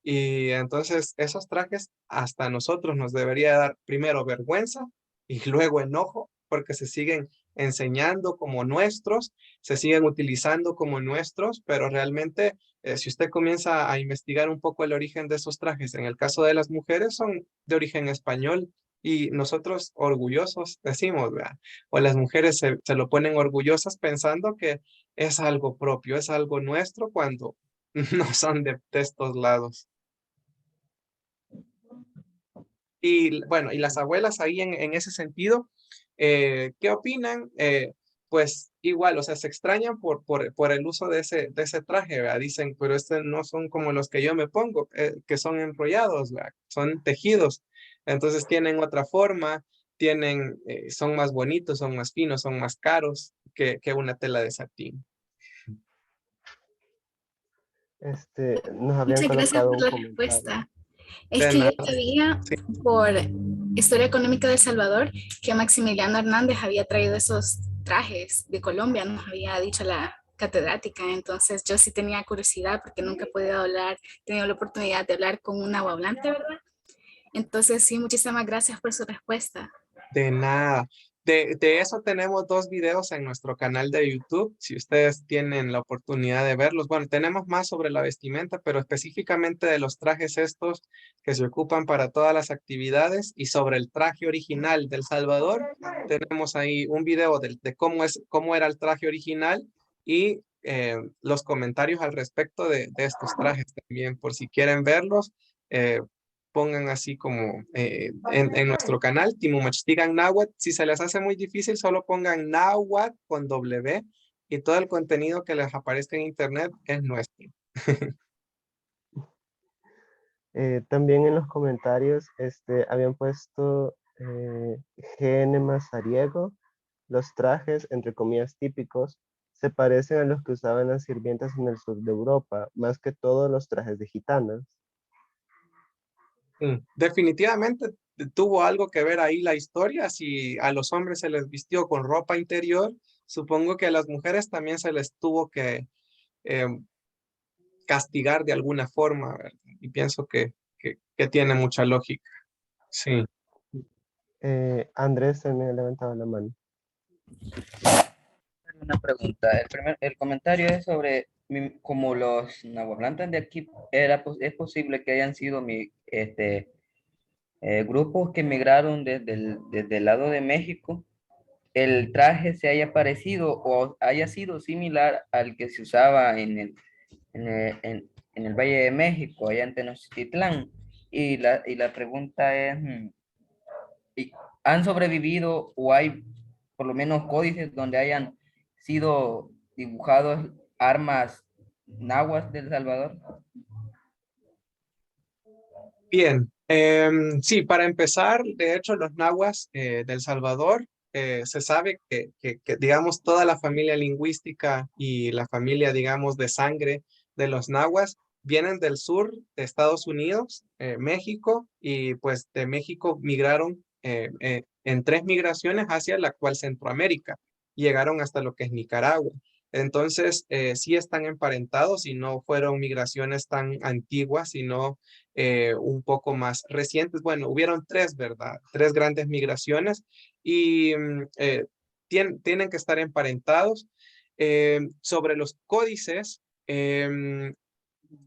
y entonces esos trajes hasta a nosotros nos debería dar primero vergüenza y luego enojo porque se siguen enseñando como nuestros, se siguen utilizando como nuestros, pero realmente si usted comienza a investigar un poco el origen de esos trajes, en el caso de las mujeres son de origen español y nosotros orgullosos decimos, ¿verdad? O las mujeres se lo ponen orgullosas pensando que es algo propio, es algo nuestro cuando no son de estos lados. Y bueno, y las abuelas ahí en ese sentido, ¿qué opinan? Pues igual, o sea, se extrañan por el uso de ese traje, ¿verdad? Dicen, pero este no son como los que yo me pongo, que son enrollados, ¿verdad? Son tejidos. Entonces tienen otra forma, son más bonitos, son más finos, son más caros que una tela de satín. Nos habían Muchas gracias colocado por un la comentario. respuesta. Es De que yo nada, sabía sí. por Historia Económica de El Salvador que Maximiliano Hernández había traído esos trajes de Colombia, nos había dicho la catedrática. Entonces yo sí tenía curiosidad porque nunca he podido hablar, he tenido la oportunidad de hablar con un hablante, ¿verdad? Entonces sí, muchísimas gracias por su respuesta. De nada. De eso tenemos 2 videos en nuestro canal de YouTube, si ustedes tienen la oportunidad de verlos. Bueno, tenemos más sobre la vestimenta, pero específicamente de los trajes estos que se ocupan para todas las actividades y sobre el traje original del Salvador, tenemos ahí un video de cómo era el traje original y los comentarios al respecto de estos trajes también, por si quieren verlos. Pongan así como en nuestro canal, Timumachtigan Nahuatl. Si se les hace muy difícil, solo pongan Nahuatl con W y todo el contenido que les aparezca en internet es nuestro. También en los comentarios habían puesto GN Mazariego, los trajes, entre comillas, típicos, se parecen a los que usaban las sirvientas en el sur de Europa, más que todos los trajes de gitanas. Definitivamente tuvo algo que ver ahí la historia. Si a los hombres se les vistió con ropa interior, supongo que a las mujeres también se les tuvo que eh, castigar de alguna forma, ¿verdad? Y pienso que tiene mucha lógica. Sí. Andrés también ha levantado la mano. Una pregunta. El comentario es sobre como los nahuatlantes de aquí es posible que hayan sido grupos que migraron desde el lado de México. El traje se haya parecido o haya sido similar al que se usaba en el Valle de México, allá en Tenochtitlán. Y la pregunta es, ¿han sobrevivido o hay por lo menos códices donde hayan sido dibujados armas nahuas de El Salvador? Bien, sí, para empezar, de hecho, los nahuas del Salvador, se sabe que, digamos, toda la familia lingüística y la familia, digamos, de sangre de los nahuas vienen del sur de Estados Unidos, México, y pues de México migraron en 3 migraciones hacia la actual Centroamérica. Llegaron hasta lo que es Nicaragua. Entonces, sí están emparentados y no fueron migraciones tan antiguas, sino un poco más recientes. Bueno, hubieron 3, ¿verdad? 3 grandes migraciones y tienen que estar emparentados. Sobre los códices,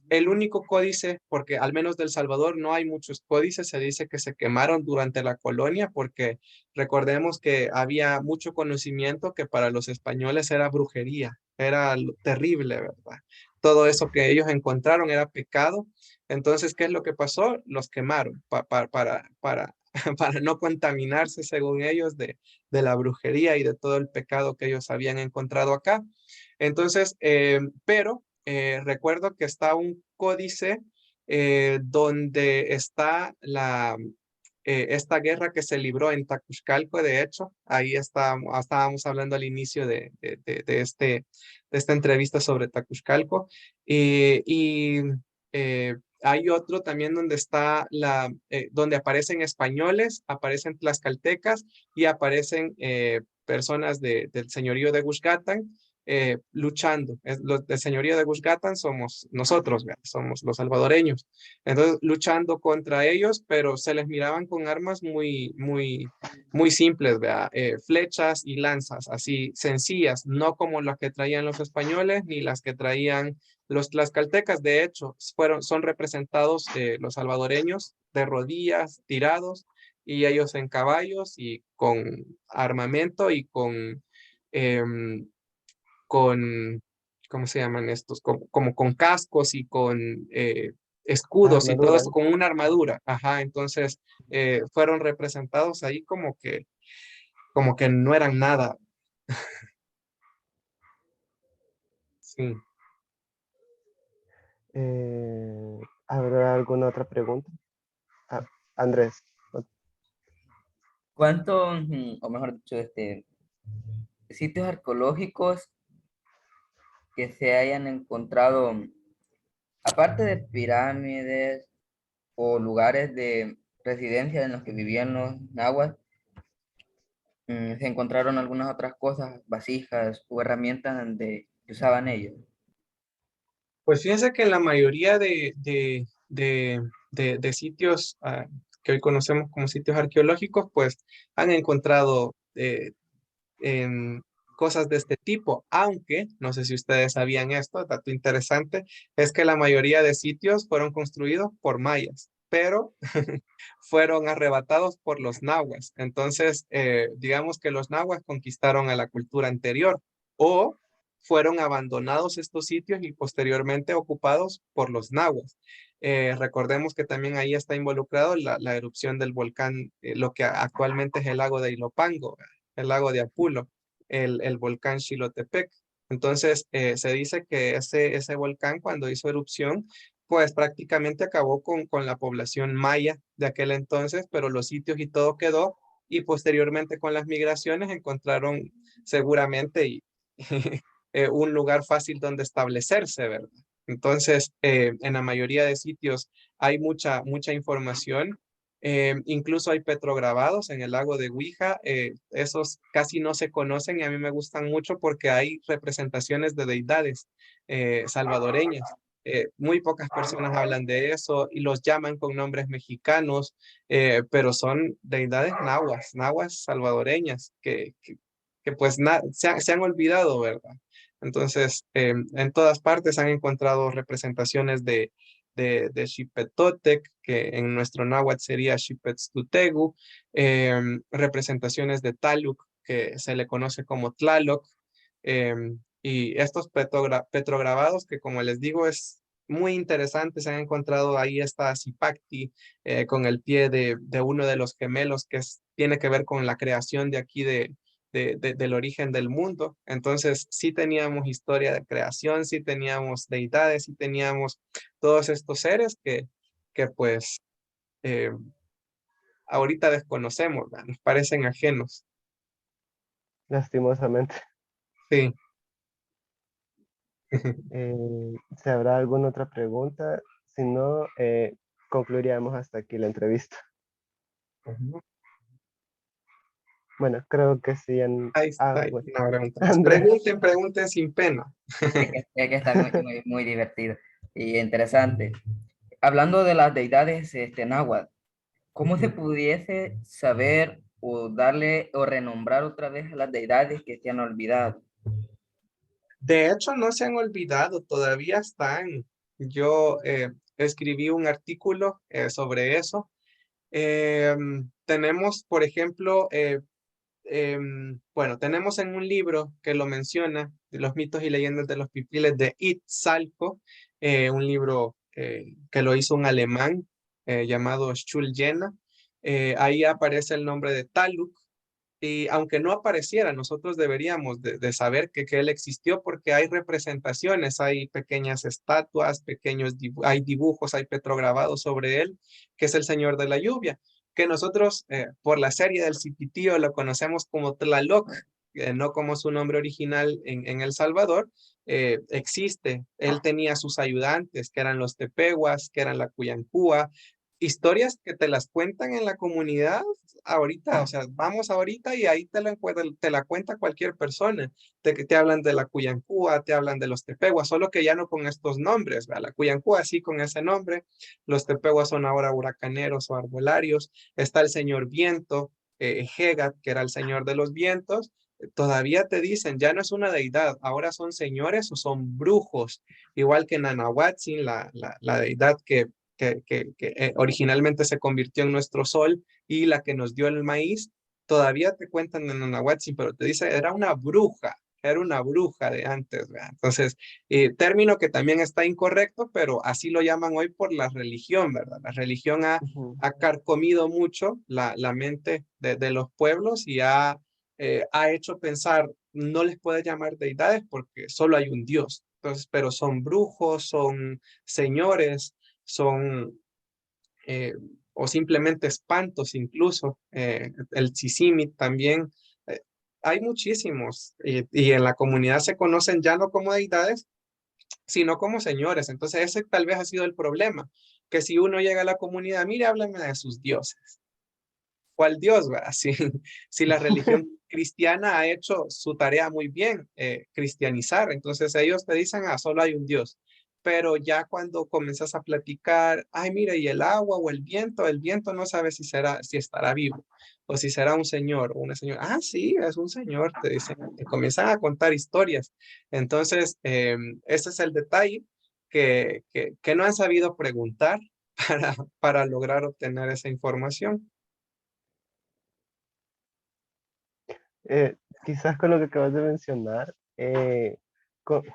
el único códice, porque al menos del Salvador no hay muchos códices, se dice que se quemaron durante la colonia, porque recordemos que había mucho conocimiento que para los españoles era brujería, era terrible, ¿verdad? Todo eso que ellos encontraron era pecado. Entonces, ¿qué es lo que pasó? Los quemaron para no contaminarse, según ellos, de la brujería y de todo el pecado que ellos habían encontrado acá. Entonces, pero recuerdo que está un códice donde está esta guerra que se libró en Tacuxcalco. De hecho, ahí estábamos hablando al inicio de esta entrevista sobre Tacuxcalco. Y hay otro también donde está donde aparecen españoles, aparecen tlaxcaltecas y aparecen personas del señorío de Guxgatán luchando. Los del señorío de Guxgatán somos nosotros, ¿verdad? Somos los salvadoreños. Entonces, luchando contra ellos, pero se les miraban con armas muy simples, ¿verdad? Flechas y lanzas, así sencillas, no como las que traían los españoles ni las que traían los tlaxcaltecas. De hecho, son representados los salvadoreños de rodillas, tirados, y ellos en caballos y con armamento y con, ¿cómo se llaman estos? Como con cascos y con escudos y todo Armadura. eso, con una armadura. Ajá, entonces fueron representados ahí como que no eran nada. Sí. ¿Habrá alguna otra pregunta? Ah, Andrés. ¿Cuántos, o mejor dicho, sitios arqueológicos que se hayan encontrado, aparte de pirámides o lugares de residencia en los que vivían los nahuas, se encontraron algunas otras cosas, vasijas o herramientas que usaban ellos? Pues fíjense que en la mayoría de sitios que hoy conocemos como sitios arqueológicos, pues han encontrado en cosas de este tipo, aunque no sé si ustedes sabían esto, dato interesante, es que la mayoría de sitios fueron construidos por mayas, pero fueron arrebatados por los nahuas. Entonces, digamos que los nahuas conquistaron a la cultura anterior o fueron abandonados estos sitios y posteriormente ocupados por los nahuas. Recordemos que también ahí está involucrado la erupción del volcán, lo que actualmente es el lago de Ilopango, el lago de Apulo, el volcán Xilotepec. Entonces, se dice que ese volcán cuando hizo erupción, pues prácticamente acabó con la población maya de aquel entonces, pero los sitios y todo quedó, y posteriormente con las migraciones encontraron seguramente un lugar fácil donde establecerse, ¿verdad? Entonces, en la mayoría de sitios hay mucha información. Incluso hay petrograbados en el lago de Huija. Esos casi no se conocen y a mí me gustan mucho porque hay representaciones de deidades salvadoreñas. Muy pocas personas hablan de eso y los llaman con nombres mexicanos, pero son deidades nahuas salvadoreñas que pues se han olvidado, ¿verdad? Entonces, en todas partes han encontrado representaciones de Xipetotec, que en nuestro náhuatl sería Xipetztutegu, representaciones de Taluc, que se le conoce como Tlaloc, y estos petrograbados, que como les digo, es muy interesante. Se han encontrado ahí esta Zipacti con el pie de uno de los gemelos que tiene que ver con la creación de aquí del origen del mundo. Entonces, sí teníamos historia de creación, sí teníamos deidades, sí teníamos todos estos seres que pues eh, ahorita desconocemos, ¿verdad? Nos parecen ajenos. Lastimosamente. Sí. ¿Se habrá alguna otra pregunta? Si no, concluiríamos hasta aquí la entrevista. Ujú. Bueno, creo que sí. Ahí está, Bueno, una pregunta más. Andrés. Pregunten, pregunten sin pena. Es que está muy divertido y interesante. Hablando de las deidades náhuatl, ¿cómo se Ujú. pudiese saber o darle o renombrar otra vez a las deidades que se han olvidado? De hecho, no se han olvidado, todavía están. Yo escribí un artículo sobre eso. Tenemos, por ejemplo, bueno, tenemos en un libro que lo menciona, de los mitos y leyendas de los pipiles de Itzalco, un libro que lo hizo un alemán llamado Schuljena. Ahí aparece el nombre de Taluk, y aunque no apareciera, nosotros deberíamos de saber que él existió porque hay representaciones, hay pequeñas estatuas, hay dibujos, hay petrograbados sobre él, que es el Señor de la Lluvia, que nosotros por la serie del Cipitío lo conocemos como Tlaloc, no como su nombre original en El Salvador. Existe, él tenía sus ayudantes, que eran los tepehuas, que eran la Cuyancúa, historias que te las cuentan en la comunidad ahorita, o sea, vamos ahorita y ahí te la cuenta cualquier persona, que te hablan de la Cuyancúa, te hablan de los tepehuas, solo que ya no con estos nombres, ¿verdad? La Cuyancúa sí con ese nombre, los tepehuas son ahora huracaneros o arbolarios, está el señor viento, Hegat, que era el señor de los vientos, todavía te dicen, ya no es una deidad, ahora son señores o son brujos, igual que Nanahuatzin, la deidad que originalmente se convirtió en nuestro sol y la que nos dio el maíz, todavía te cuentan en Nanahuatzin, pero te dice, era una bruja de antes, ¿verdad? Entonces, término que también está incorrecto, pero así lo llaman hoy por la religión, ¿verdad? La religión Ujú. ha carcomido mucho la mente de los pueblos y ha hecho pensar, no les puedes llamar deidades porque solo hay un Dios. Entonces, pero son brujos, son señores, son eh, o simplemente espantos incluso, el Sisimi también. eh, Hay muchísimos y en la comunidad se conocen ya no como deidades, sino como señores. Entonces ese tal vez ha sido el problema, que si uno llega a la comunidad, mire, háblame de sus dioses. ¿Cuál Dios, va? Si la religión cristiana ha hecho su tarea muy bien, cristianizar, entonces ellos te dicen, ah, solo hay un Dios. Pero ya cuando comienzas a platicar, ay, mira, y el agua o el viento no sabe si estará vivo o si será un señor o una señora. Ah, sí, es un señor, te dicen, te comienzan a contar historias. Entonces, ese es el detalle que no han sabido preguntar para lograr obtener esa información. Eh, Quizás con lo que acabas de mencionar,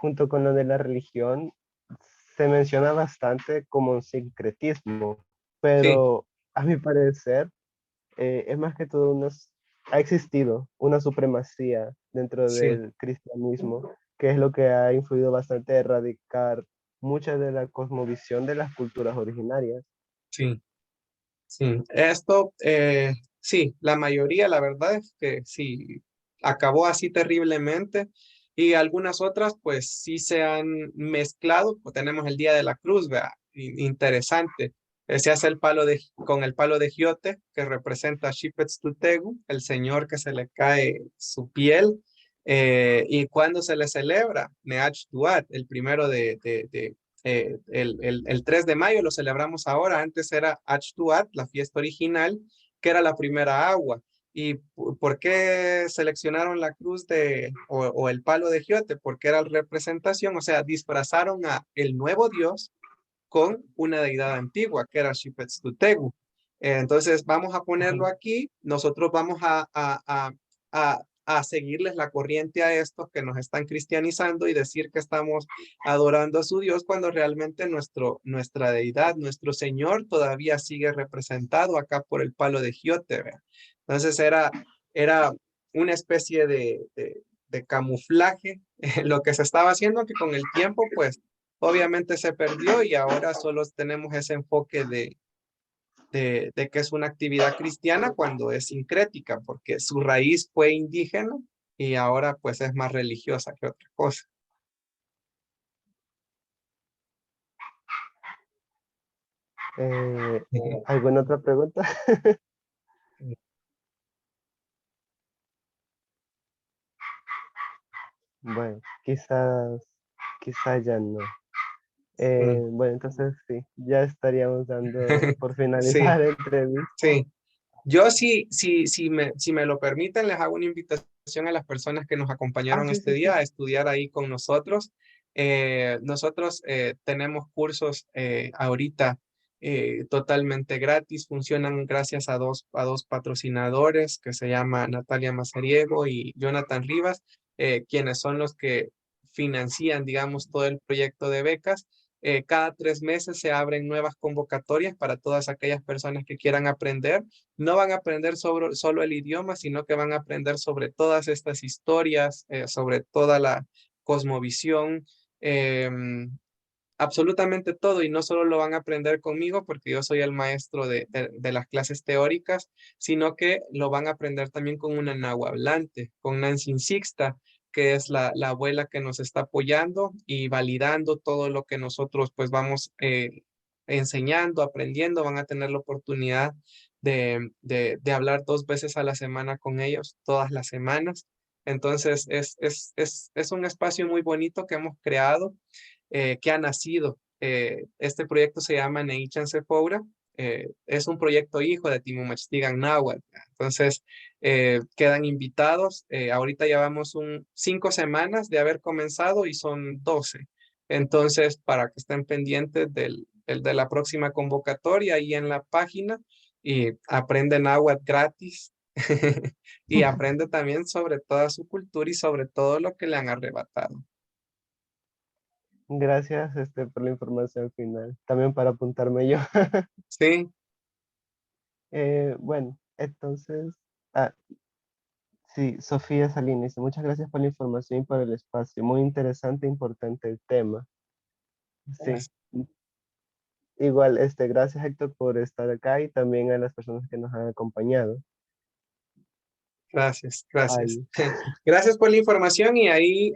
junto con lo de la religión, se menciona bastante como un sincretismo, Sí. pero a mi parecer es más que todo ha existido una supremacía dentro Sí, del cristianismo, que es lo que ha influido bastante a erradicar mucha de la cosmovisión de las culturas originarias. sí, sí. Esto, sí, la mayoría, la verdad es que sí, acabó así terriblemente y algunas otras pues sí se han mezclado, pues tenemos el Día de la Cruz, vea, interesante. Se hace con el palo de Giote que representa a Xipetztutegu, el señor que se le cae su piel. Y cuando se le celebra, Neach Duat, el primero el 3 de mayo lo celebramos ahora, antes era Achtuat, la fiesta original, que era la primera agua. ¿Y por qué seleccionaron la cruz o el palo de Giote? Porque era representación, o sea, disfrazaron a el nuevo dios con una deidad antigua, que era Xipetztutegu. Entonces, vamos a ponerlo Ujú. aquí, nosotros vamos a seguirles la corriente a estos que nos están cristianizando y decir que estamos adorando a su Dios cuando realmente nuestra deidad, nuestro Señor todavía sigue representado acá por el palo de Giote. ¿Verdad? Entonces era una especie de camuflaje lo que se estaba haciendo que con el tiempo pues obviamente se perdió y ahora solo tenemos ese enfoque de que es una actividad cristiana cuando es sincrética, porque su raíz fue indígena y ahora pues es más religiosa que otra cosa. Eh, ¿Alguna otra pregunta? Bueno, quizás ya no. Sí, Bueno, entonces sí, ya estaríamos dando por sí, finalizar la entrevista. sí. Yo si me lo permiten, les hago una invitación a las personas que nos Ah, acompañaron sí, este sí, día sí. a estudiar ahí con nosotros. Nosotros tenemos cursos ahorita totalmente gratis, funcionan gracias a dos patrocinadores que se llama Natalia Mazariego y Jonathan Rivas, quienes son los que financian, digamos, todo el proyecto de becas. Cada 3 meses se abren nuevas convocatorias para todas aquellas personas que quieran aprender. No van a aprender sobre solo el idioma, sino que van a aprender sobre todas estas historias, sobre toda la cosmovisión, absolutamente todo. Y no solo lo van a aprender conmigo, porque yo soy el maestro de las clases teóricas, sino que lo van a aprender también con una nahuablante, con Nancy Sixta, que es la abuela que nos está apoyando y validando todo lo que nosotros pues vamos enseñando, aprendiendo. Van a tener la oportunidad de hablar 2 veces a la semana con ellos, todas las semanas. Entonces, es un espacio muy bonito que hemos creado, que ha nacido. Este proyecto se llama Neichan Sefoura. Es un proyecto hijo de Timumachtigan Náhuatl. Entonces, quedan invitados. Ahorita llevamos 5 semanas de haber comenzado y son 12. Entonces, para que estén pendientes de la próxima convocatoria ahí en la página y aprenden náhuatl gratis y aprende también sobre toda su cultura y sobre todo lo que le han arrebatado. Gracias por la información final. También para apuntarme yo. Sí, Bueno, entonces, ah, sí, Sofía Salinas, muchas gracias por la información y por el espacio. Muy interesante e importante el tema. Sí, igual, gracias Héctor por estar acá y también a las personas que nos han acompañado. gracias, gracias. Ay, Gracias por la información y ahí,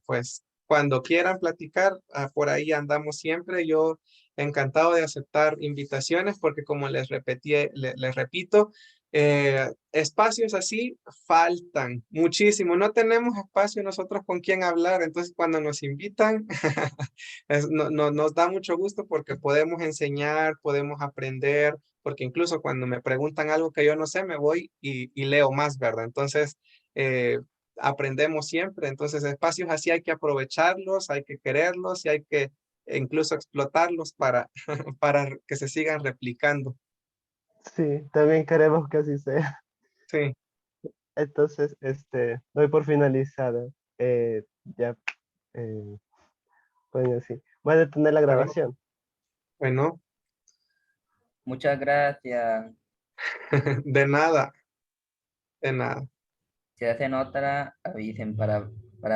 pues, cuando quieran platicar, por ahí andamos siempre. Yo encantado de aceptar invitaciones porque como les repetí, les repito, espacios así faltan muchísimo. No tenemos espacio nosotros con quien hablar, entonces cuando nos invitan, nos da mucho gusto porque podemos enseñar, podemos aprender, porque incluso cuando me preguntan algo que yo no sé, me voy y leo más, ¿verdad? Entonces, eh, aprendemos siempre. Entonces, espacios así hay que aprovecharlos, hay que quererlos y hay que incluso explotarlos para, para que se sigan replicando. sí, también queremos que así sea. Sí, Entonces, doy por finalizada. Ya, eh, pueden así. Voy a detener la claro. grabación. Bueno, Muchas gracias. de nada, de nada. Si hacen otra, avisen para